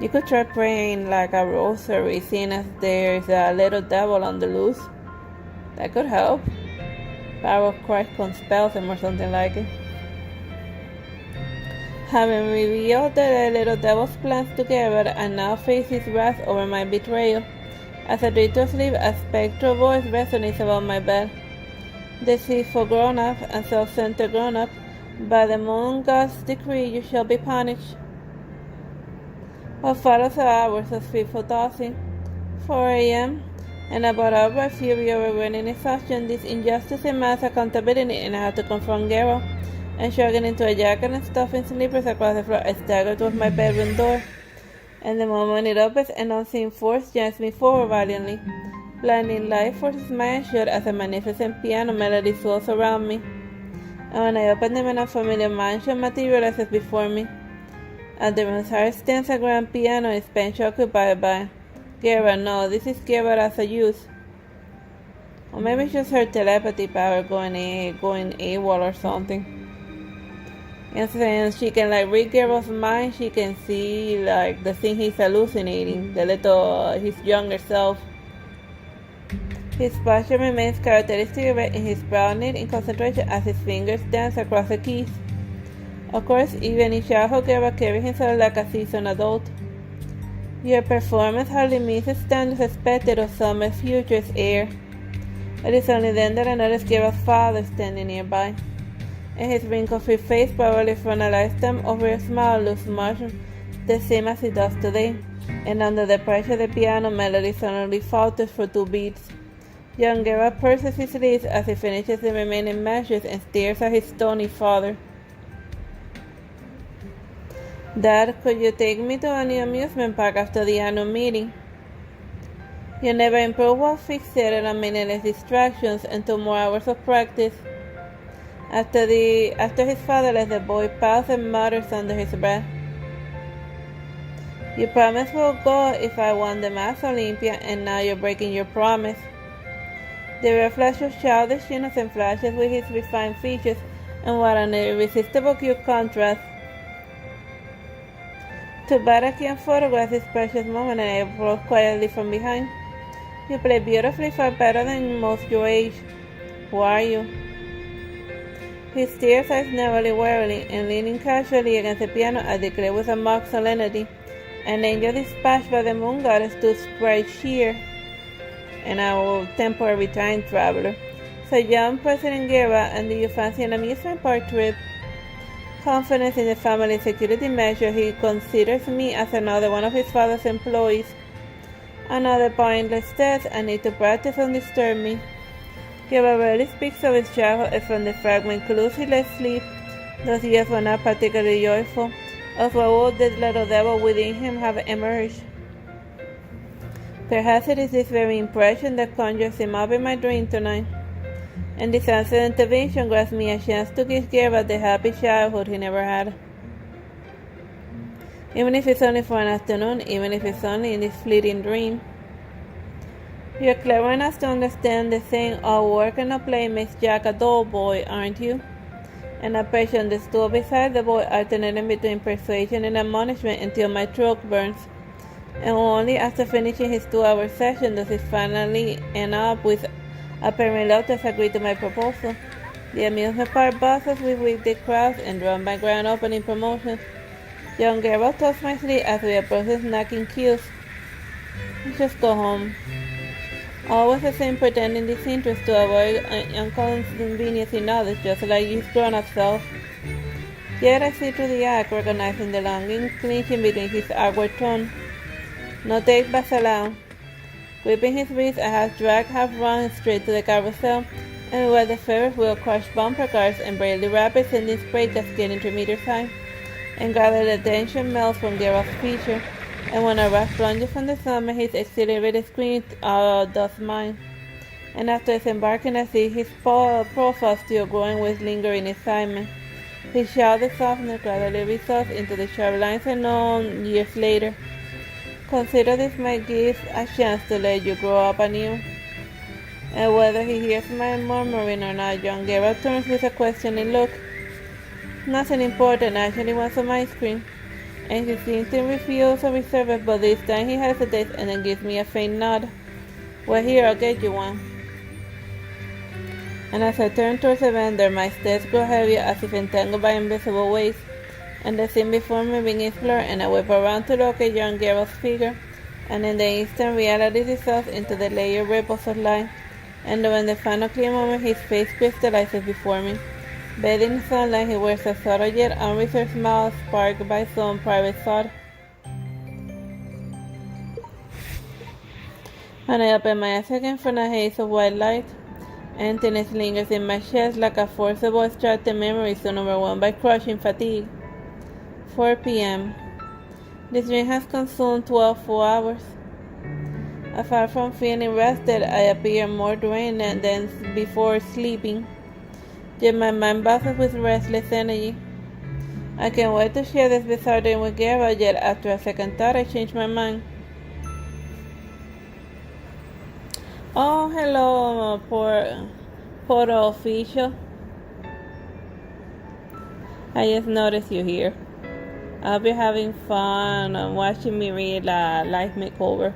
You could try praying like a rosary, seeing as there's a little devil on the loose. That could help. Power of Christ compels him or something like it. Having revealed the little devil's plans together, I now face his wrath over my betrayal. As I drift to sleep, a spectral voice resonates above my bed. Deceitful grown-up and self-centered grown-up, by the moon god's decree you shall be punished. What follows are hours of fitful tossing. 4 a.m. and about out by fury overwhelming exhaustion, this injustice demands accountability, and I have to confront Gero. And shrugging into a jacket and stuffing slippers across the floor, I stagger towards my bedroom door. And the moment it opens, an unseen force jams me forward valiantly. Blinding light forces my eyes shut as a magnificent piano melody swells around me. And when I open them, an unfamiliar mansion materializes before me. At the room's heart stands a grand piano, its bench occupied by Gera. No, this is Gera as a youth. Or maybe it's just her telepathy power going AWOL or something. And she can read Geralt's mind. She can see the thing he's hallucinating, his younger self. His posture remains characteristic erect in his brow knit in concentration as his fingers dance across the keys. Of course, even in childhood, Geralt carried himself like a seasoned adult. Your performance hardly meets the standards expected of Summer Future's heir. It is only then that I notice Geralt's father standing nearby. And his wrinkle-free face, probably from a lifetime of real smile, looks much the same as it does today. And under the pressure of the piano, melody suddenly falters for 2 beats. Young Geralt purses his lips as he finishes the remaining measures and stares at his stony father. Dad, could you take me to a new amusement park after the annual meeting? You never improve while fixated on meaningless distractions and 2 more hours of practice. After his father left, the boy pauses and mutters under his breath. You promised we'll go if I won the Mass Olympia, and now you're breaking your promise. The red flash of childish innocence flashes with his refined features, and what an irresistible cute contrast. Too bad I can't photograph this precious moment, and I approach quietly from behind. You play beautifully, far better than most your age. Who are you? He stares eyes narrowly, warily, and leaning casually against the piano, I declare with a mock solemnity, an angel dispatched by the moon goddess to spread cheer, and a temporary time traveler. So young President Gera, and do you fancy an amusement park trip? Confidence in the family security measure, he considers me as another one of his father's employees. Another pointless test, I need to practice on disturb me. Gera rarely speaks of his childhood, and from the fragment clues he let sleep, those years were not particularly joyful, of what would the little devil within him have emerged. Perhaps it is this very impression that conjures him up in my dream tonight, and this accident intervention grants me a chance to give Gera the happy childhood he never had. Even if it's only for an afternoon, even if it's only in this fleeting dream. You're clever enough to understand the saying, all work and no play makes Jack a dull boy, aren't you? and I perch on the stool beside the boy, alternating between persuasion and admonishment until my throat burns. And only after finishing his 2-hour session does he finally end up with apparent reluctance agree to my proposal. The amusement park buses with weekday crowds and run by grand opening promotions. Young Geralt tugs my sleeve as we approach the snacking queues. Just go home. Always the same pretending disinterest to avoid inconvenience in others, just like his grown-up self. Yet I see through the act, recognizing the longing clinching between his awkward tone. No take Basalau. Whipping his wrist, I have dragged half-run straight to the carousel, and where the Ferris wheel crushed bumper cars and bravely rapid sending spray cascading 3 meters high, and gathered attention melts from Geralt's feature. And when a rush plunges from the summit, his exhilarated scream does mine. And after disembarking, I see his profile still growing with lingering excitement. His shouted softness gradually resolves into the sharp lines I know years later. Consider this might give a chance to let you grow up anew. And whether he hears my murmuring or not, young Geralt turns with a questioning look. Nothing important, I actually want some ice cream. And he seems to refuse or reserve it, but this time he hesitates and then gives me a faint nod. Well, here, I'll get you one. And as I turn towards the vendor, my steps grow heavier as if entangled by invisible weights, and the scene before me begins blurred, and I whip around to locate young Geralt's figure, and in the instant reality dissolves into the layered ripples of light, and when the final clear moment, his face crystallizes before me. Bathed in sunlight, he wears a subtle yet unreserved smile sparked by some private thought. And I open my eyes again from a haze of white light. Emptiness lingers in my chest like a forcible extracted memory soon overwhelmed by crushing fatigue. 4 p.m. This dream has consumed 12 full hours. Apart from feeling rested, I appear more drained than before sleeping. Yet my mind buzzes with restless energy. I can't wait to share this bizarre dream with Geralt, yet after a second thought I change my mind. Oh, hello, Portal official. I just noticed you here. I hope you're having fun watching me read Life Makeover.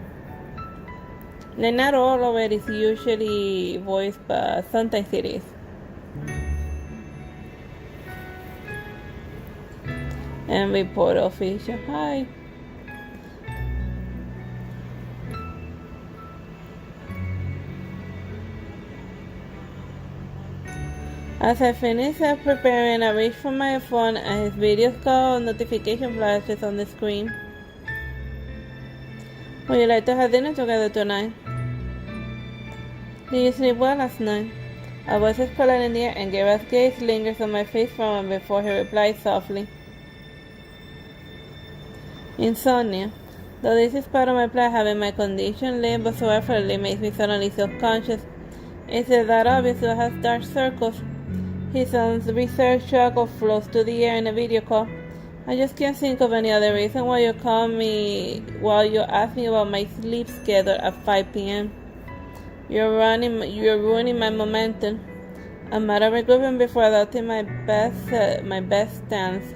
Like, not all of it is usually voiced, but sometimes it is. And we Portal official. Hi. As I finish preparing, I reach for my phone and his video call notification flashes on the screen. Would you like to have dinner together tonight? Did you sleep well last night? A voice is calling in the air, and Geralt's gaze lingers on my face for a moment before he replies softly. Insomnia. Though this is part of my plan, having my condition labeled so effortlessly makes me suddenly self-conscious. Is it that obvious that has dark circles? His unreserved chuckle floats through the air in a video call. I just can't think of any other reason why you ask me about my sleep schedule at 5 p.m. You're ruining my momentum. I'm out of regrouping before adopting my best stance.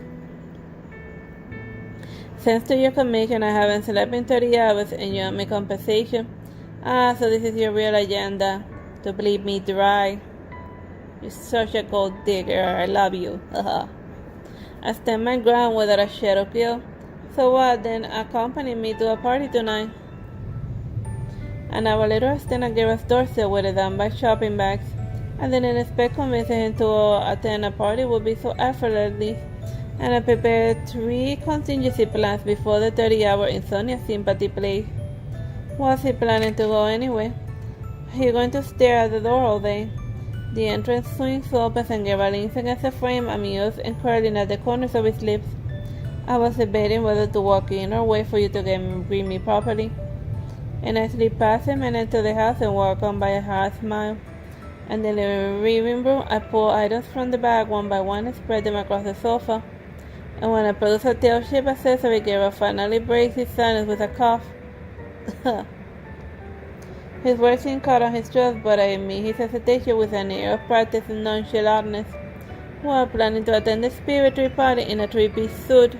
Thanks to your commission, I haven't slept in 30 hours and you want me compensation. So this is your real agenda, to bleed me dry. You're such a gold digger, I love you. I stand my ground without a shadow of guilt. So what, then accompany me to a party tonight? An hour later, I stand at Geralt's doorstep with a done by shopping bags. I didn't expect convincing him to attend a party would be so effortlessly, and I prepared 3 contingency plans before the 30-hour insomnia sympathy plays. Was he planning to go anyway? He going to stare at the door all day? The entrance swings open and Geralt leans against the frame, amused and curling at the corners of his lips. I was debating whether to walk in or wait for you to greet me properly. And I slip past him and enter the house and walk on by a hard smile. And in the living room, I pull items from the bag one by one and spread them across the sofa. And when I produce a tail-shaped accessory, Geralt finally breaks his silence with a cough. His words seem caught on his throat, but I meet his hesitation with an air of practice and nonchalantness. while planning to attend the spiritual party in a three-piece suit,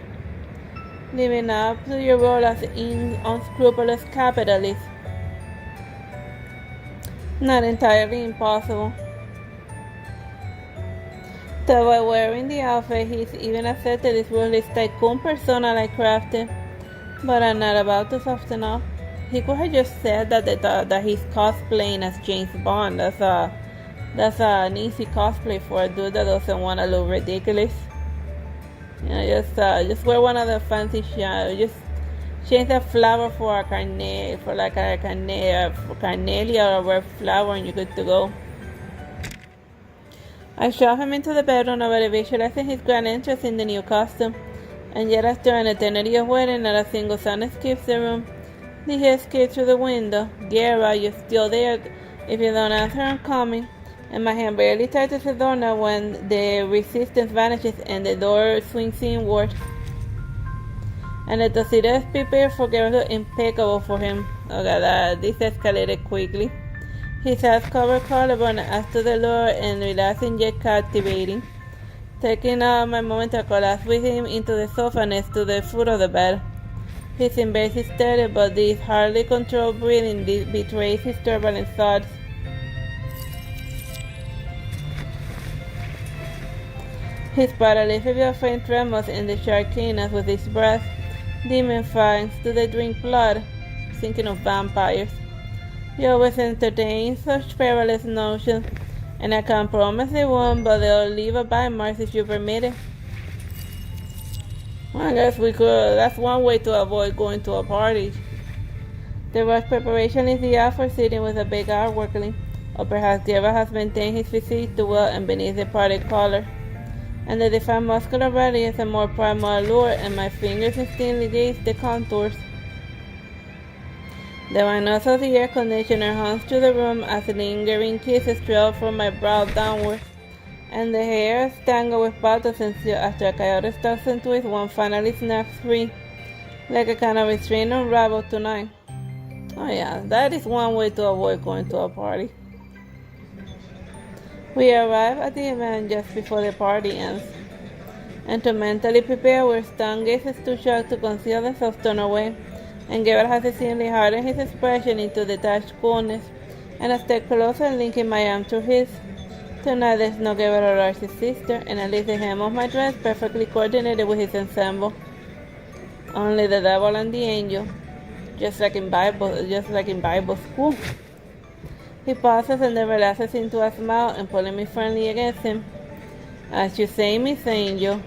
living up to your role as an unscrupulous capitalist. Not entirely impossible. So by wearing the outfit, he's even accepted this ruthless tycoon persona like Crafton, but I'm not about to soften up. He could have just said that he's cosplaying as James Bond. That's an easy cosplay for a dude that doesn't want to look ridiculous. You know, just wear one of the fancy just change the flower for a carnelian, for carnelia or a red flower, and you're good to go. I shoved him into the bedroom, already visualizing his grand entrance in the new costume, and yet after an eternity of waiting, not a single sound escapes the room. Did he escape through the window? Guerra, you're still there. If you don't answer, I'm coming. And my hand barely touches the doorknob when the resistance vanishes and the door swings inward. And the Teresita is prepared for Guerra, impeccable for him. Oh god, this escalated quickly. His ass-covered collarbone adds to the lure and relaxing yet captivating. Taking my moment to collapse with him into the sofa next to the foot of the bed. His embrace is steady, but this hardly controlled breathing betrays his turbulent thoughts. His paralysis with faint tremors and the sharp keenness with his breath, demon fangs to the drink blood, thinking of vampires. He always entertains such perilous notions, and I can't promise they won't, but they'll leave a bite mark if you permit it. Well, I guess we could. That's one way to avoid going to a party. The rush preparation is the act for sitting with a big artwork link, or perhaps Guerra has maintained his physique too well and beneath the party collar. And the defined muscular body is a more primal allure, and my fingers instantly gaze the contours. The windows of the air conditioner hums through the room as lingering kisses trail from my brow downward, and the hair is tangled with bottles and seal after a coyote stalks into it, one finally snaps free, like a kind of restraint unraveled tonight. Oh yeah, that is one way to avoid going to a party. We arrive at the event just before the party ends, and to mentally prepare, we're stunned gazes too shocked to conceal themselves turned away, and Guerra has seemingly hardened his expression into detached coolness, and I step closer linking my arm to his. Tonight there's no Guerra or Artsy Sister, and at least the hem of my dress perfectly coordinated with his ensemble. Only the devil and the angel, just like in Bible school. He pauses and then relaxes into a smile and pulling me firmly against him. As you say, Miss Angel.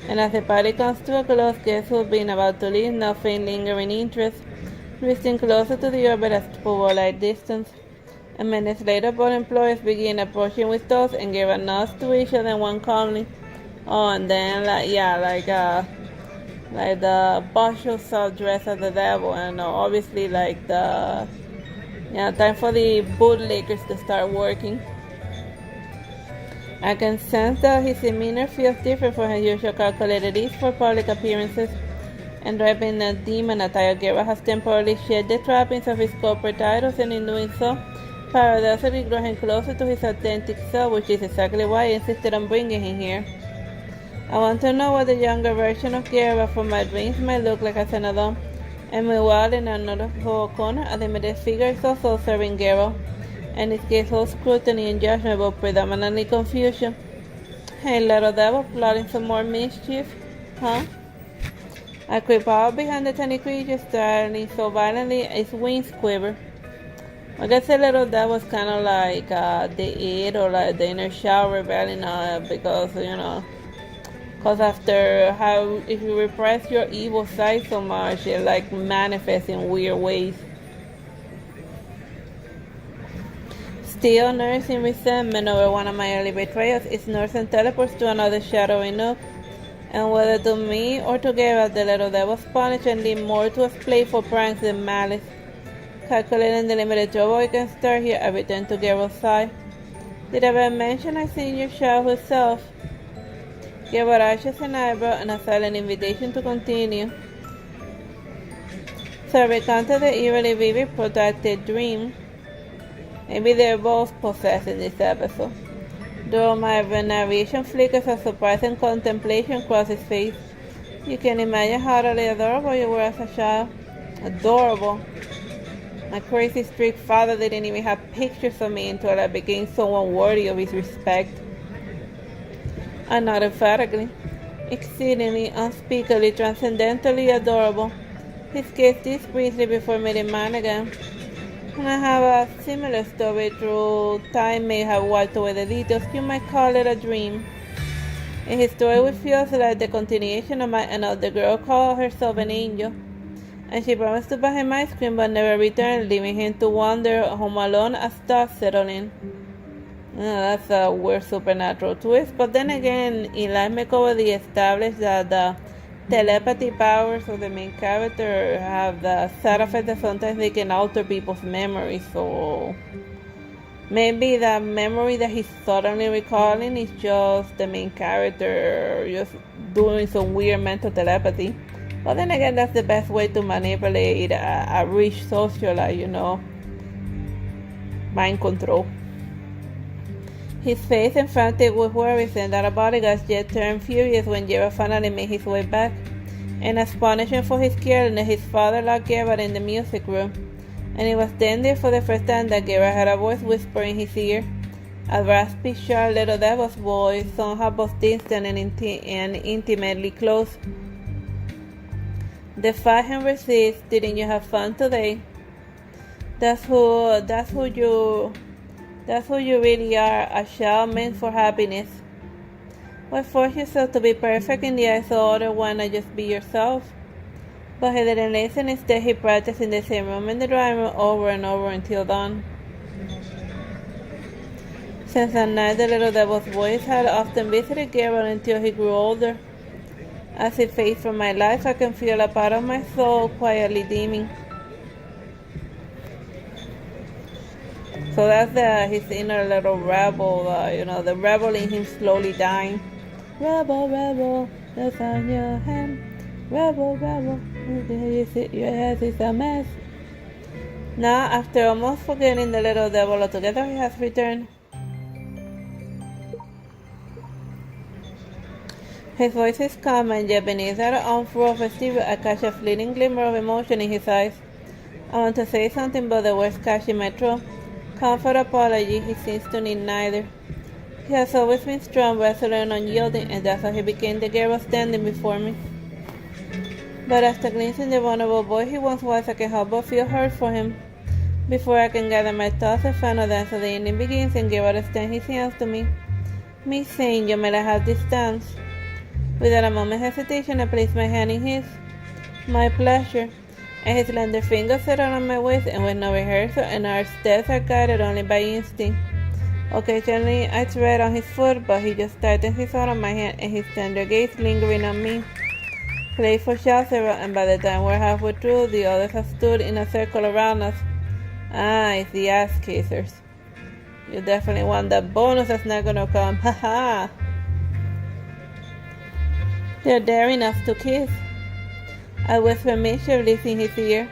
And as the party comes to a close, guess who's been about to leave, no faint lingering interest, drifting closer to the orbit at football-like distance. A minute later, both employees begin approaching with toast, and Guerra nods to each other and one calmly. Oh, and then like the partial self-dress of the devil, and obviously time for the bootleggers to start working. I can sense that his demeanor feels different from his usual calculated ease for public appearances, and driving a demon attire, Guerra has temporarily shed the trappings of his corporate titles, and in doing so, paradoxically growing closer to his authentic self, which is exactly why I insisted on bringing him here. I want to know what the younger version of Guerra from my dreams might look like as an adult, and meanwhile, in another corner, a limited figure is also serving Guerra, and his gaze holds scrutiny and judgment, but predominantly confusion. Hey, little devil, plotting some more mischief, huh? I creep out behind the tiny creature, starting so violently its wings quiver. I guess the little devil was kind of like the It or like the inner child rebelling because after if you repress your evil side so much, it like manifests in weird ways. Still nursing resentment over one of my early betrayals, it snores and teleports to another shadowy nook. And whether to me or to Guerra, the little devil's punished and lead more to his playful pranks than malice. Calculating the limited trouble I can start here, I return to Guerra's side. Did I ever mention I seen your childhood self? Guerra arches an eyebrow and a silent invitation to continue. So I recounted the eerily vivid protracted dream. Maybe they're both possessed in this episode. Though my narration flickers a surprising contemplation across his face. You can imagine how utterly adorable you were as a child. Adorable. My crazy strict father didn't even have pictures of me until I became someone worthy of his respect. And not emphatically, exceedingly, unspeakably, transcendently adorable. His gaze this briefly before meeting mine again. And I have a similar story through time may have wiped away the details. You might call it a dream. In his story, which feels like the continuation of mine, the girl called herself an angel. And she promised to buy him ice cream but never returned, leaving him to wander home alone as dusk settled in. That's a weird supernatural twist. But then again, in Life Makeover, they established that the telepathy powers of the main character have the side effect that sometimes they can alter people's memories. So maybe the memory that he's suddenly recalling is just the main character just doing some weird mental telepathy. But then again, that's the best way to manipulate a rich socialite, mind control. His face and frantic with worries and that bodyguards yet turned furious when Gerald finally made his way back. And as punishment for his carelessness, his father locked Gerald in the music room. And it was then there for the first time that Gerald had a voice whispering in his ear. A raspy, sharp little devil's voice, somehow both distant and intimately close. Defy and resist. Didn't you have fun today? That's who you really are, a child meant for happiness. Why force yourself to be perfect in the eyes of others? Why not just be yourself? But he didn't listen. Instead, he practiced in the same room in the drawing room over and over until dawn. Since that night, the little devil's voice had often visited Gerald until he grew older. As he fades from my life, I can feel a part of my soul quietly dimming. So that's his inner little rebel, the rebel in him slowly dying. Rebel, rebel, that's on your hand. Rebel, rebel, your head is a mess. Now, after almost forgetting the little devil altogether, he has returned. His voice is calm, and yet beneath that uproar of hysteria, I catch a fleeting glimmer of emotion in his eyes. I want to say something, but the words catch in my throat. Comfort, apology, he seems to need neither. He has always been strong, resolute, and unyielding, and that's how he became the girl standing before me. But after glimpsing the vulnerable boy he once was, I can help but feel hurt for him. Before I can gather my thoughts, the final dance of the evening begins, and Gerald extends his hands to me. Me saying, "Yo me la have this dance." Without a moment's hesitation, I place my hand in his. My pleasure. And his slender fingers settle on my waist, and with no rehearsal, and our steps are guided only by instinct. Occasionally, I tread on his foot, but he just tightens his hold on my hand, and his tender gaze lingering on me. Playful shouts erupt, and by the time we're halfway through, the others have stood in a circle around us. Ah, it's the ass kissers. You definitely want that bonus that's not gonna come. Haha. They're daring us to kiss. I whisper mischievously in his ear.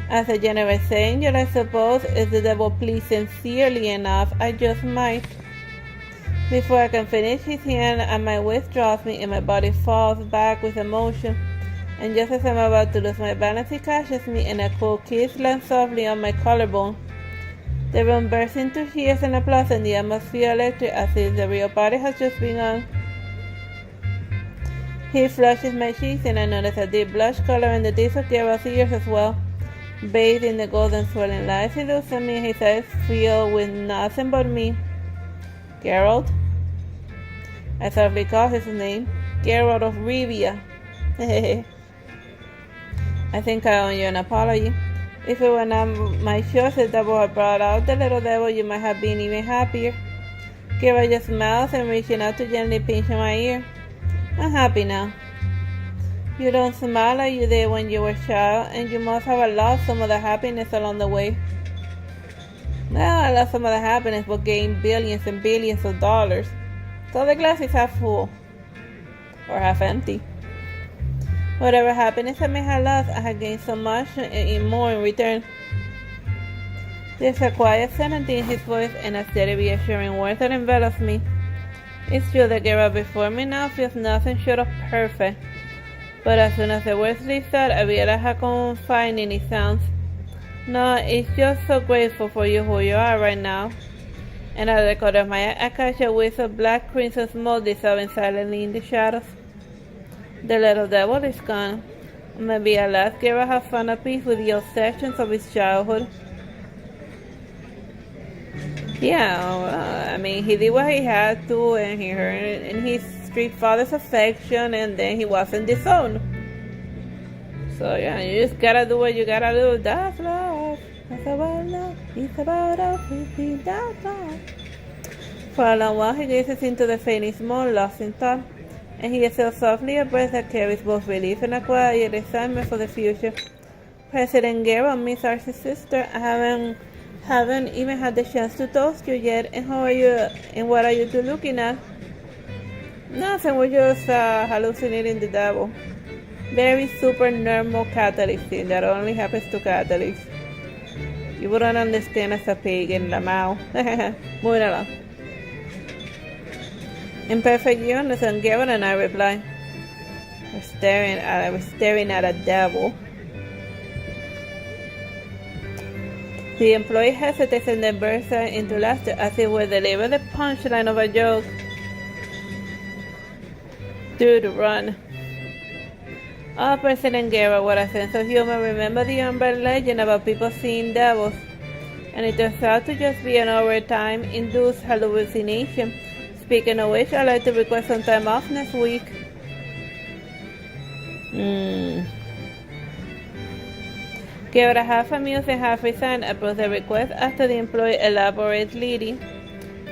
As a generous angel, I suppose, if the devil pleased sincerely enough, I just might. Before I can finish, his hand at my waist draws me, and my body falls back with emotion. And just as I'm about to lose my balance, he catches me, and a cold kiss lands softly on my collarbone. The room bursts into cheers and applause, and the atmosphere electric, as if the real party has just begun. He flushes my cheeks, and I notice a deep blush color in the tips of Gerald's ears as well. Bathed in the golden swirling lights, he looks at me, his eyes filled with nothing but me. Gerald? I softly call his name. Gerald of Rivia. I think I owe you an apology. If it were not my choices that would have brought out the little devil, you might have been even happier. Gerald just smiles and reaching out to gently pinch my ear. I'm happy now. You don't smile like you did when you were a child, and you must have lost some of the happiness along the way. Well, I lost some of the happiness but gained billions and billions of dollars. So the glass is half full. Or half empty. Whatever happiness I may have lost, I have gained so much and more in return. There's a quiet certainty in his voice and a steady reassuring word that envelops me. It's true the girl before me now feels nothing short of perfect. But as soon as the words leaves out, Aviera had confined in it sounds. No, it's just so grateful for you who you are right now. And at the corner of my eye, I catch a wisp of black crimson smoke dissolving silently in the shadows. The little devil is gone. Maybe at last Gera have found a peace with the obsessions of his childhood. Yeah, well, I mean, he did what he had to, and he earned his street father's affection, and then he wasn't disowned. So yeah, you just gotta do what you gotta do. That's love. That's about love. It's about everything. That's love. For a long while, he gazes into the faint smoke, lost in thought, and he exhales softly a breath that carries both relief and a quiet excitement for the future. President Gera, Miss Artsy Sister, I haven't even had the chance to toast you yet. And how are you? And what are you two looking at? Nothing. We're just hallucinating the devil. Very super normal Catholic thing that only happens to Catholics. You wouldn't understand as a pagan, Lamau. Moving along. In perfect unison, Gavin and I reply. We're staring at a devil. The employee hesitates and then bursts into laughter as if we deliver the punchline of a joke. Dude, run. Oh, President Gera, what a sense of humor. Remember the urban legend about people seeing devils? And it turns out to just be an overtime-induced hallucination. Speaking of which, I'd like to request some time off next week. Gera, half amused and half resigned, approves the request after the employee elaborates leading.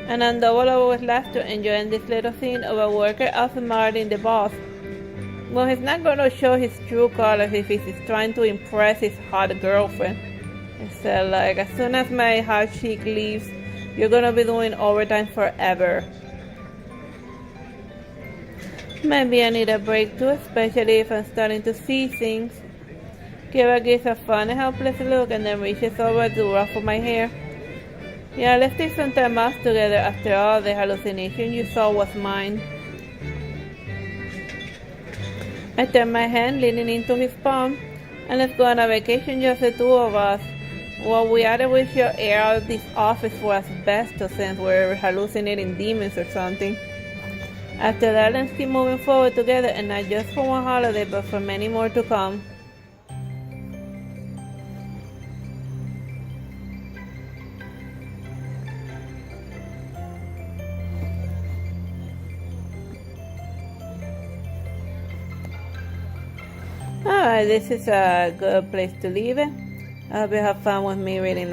And I'm double over with laughter, enjoying this little scene of a worker outsmarting the boss. Well, he's not going to show his true colors if he's trying to impress his hot girlfriend. It's like, as soon as my hot chick leaves, you're going to be doing overtime forever. Maybe I need a break too, especially if I'm starting to see things. Kira gives a fun and helpless look and then reaches over to ruffle my hair. Yeah, let's take some time off together. After all, the hallucination you saw was mine. I turn my hand, leaning into his palm, and let's go on a vacation, just the two of us. Well, we ought to should air out this office for asbestos since we're hallucinating demons or something. After that, let's keep moving forward together, and not just for one holiday, but for many more to come. Alright, this is a good place to leave it. I hope you have fun with me reading.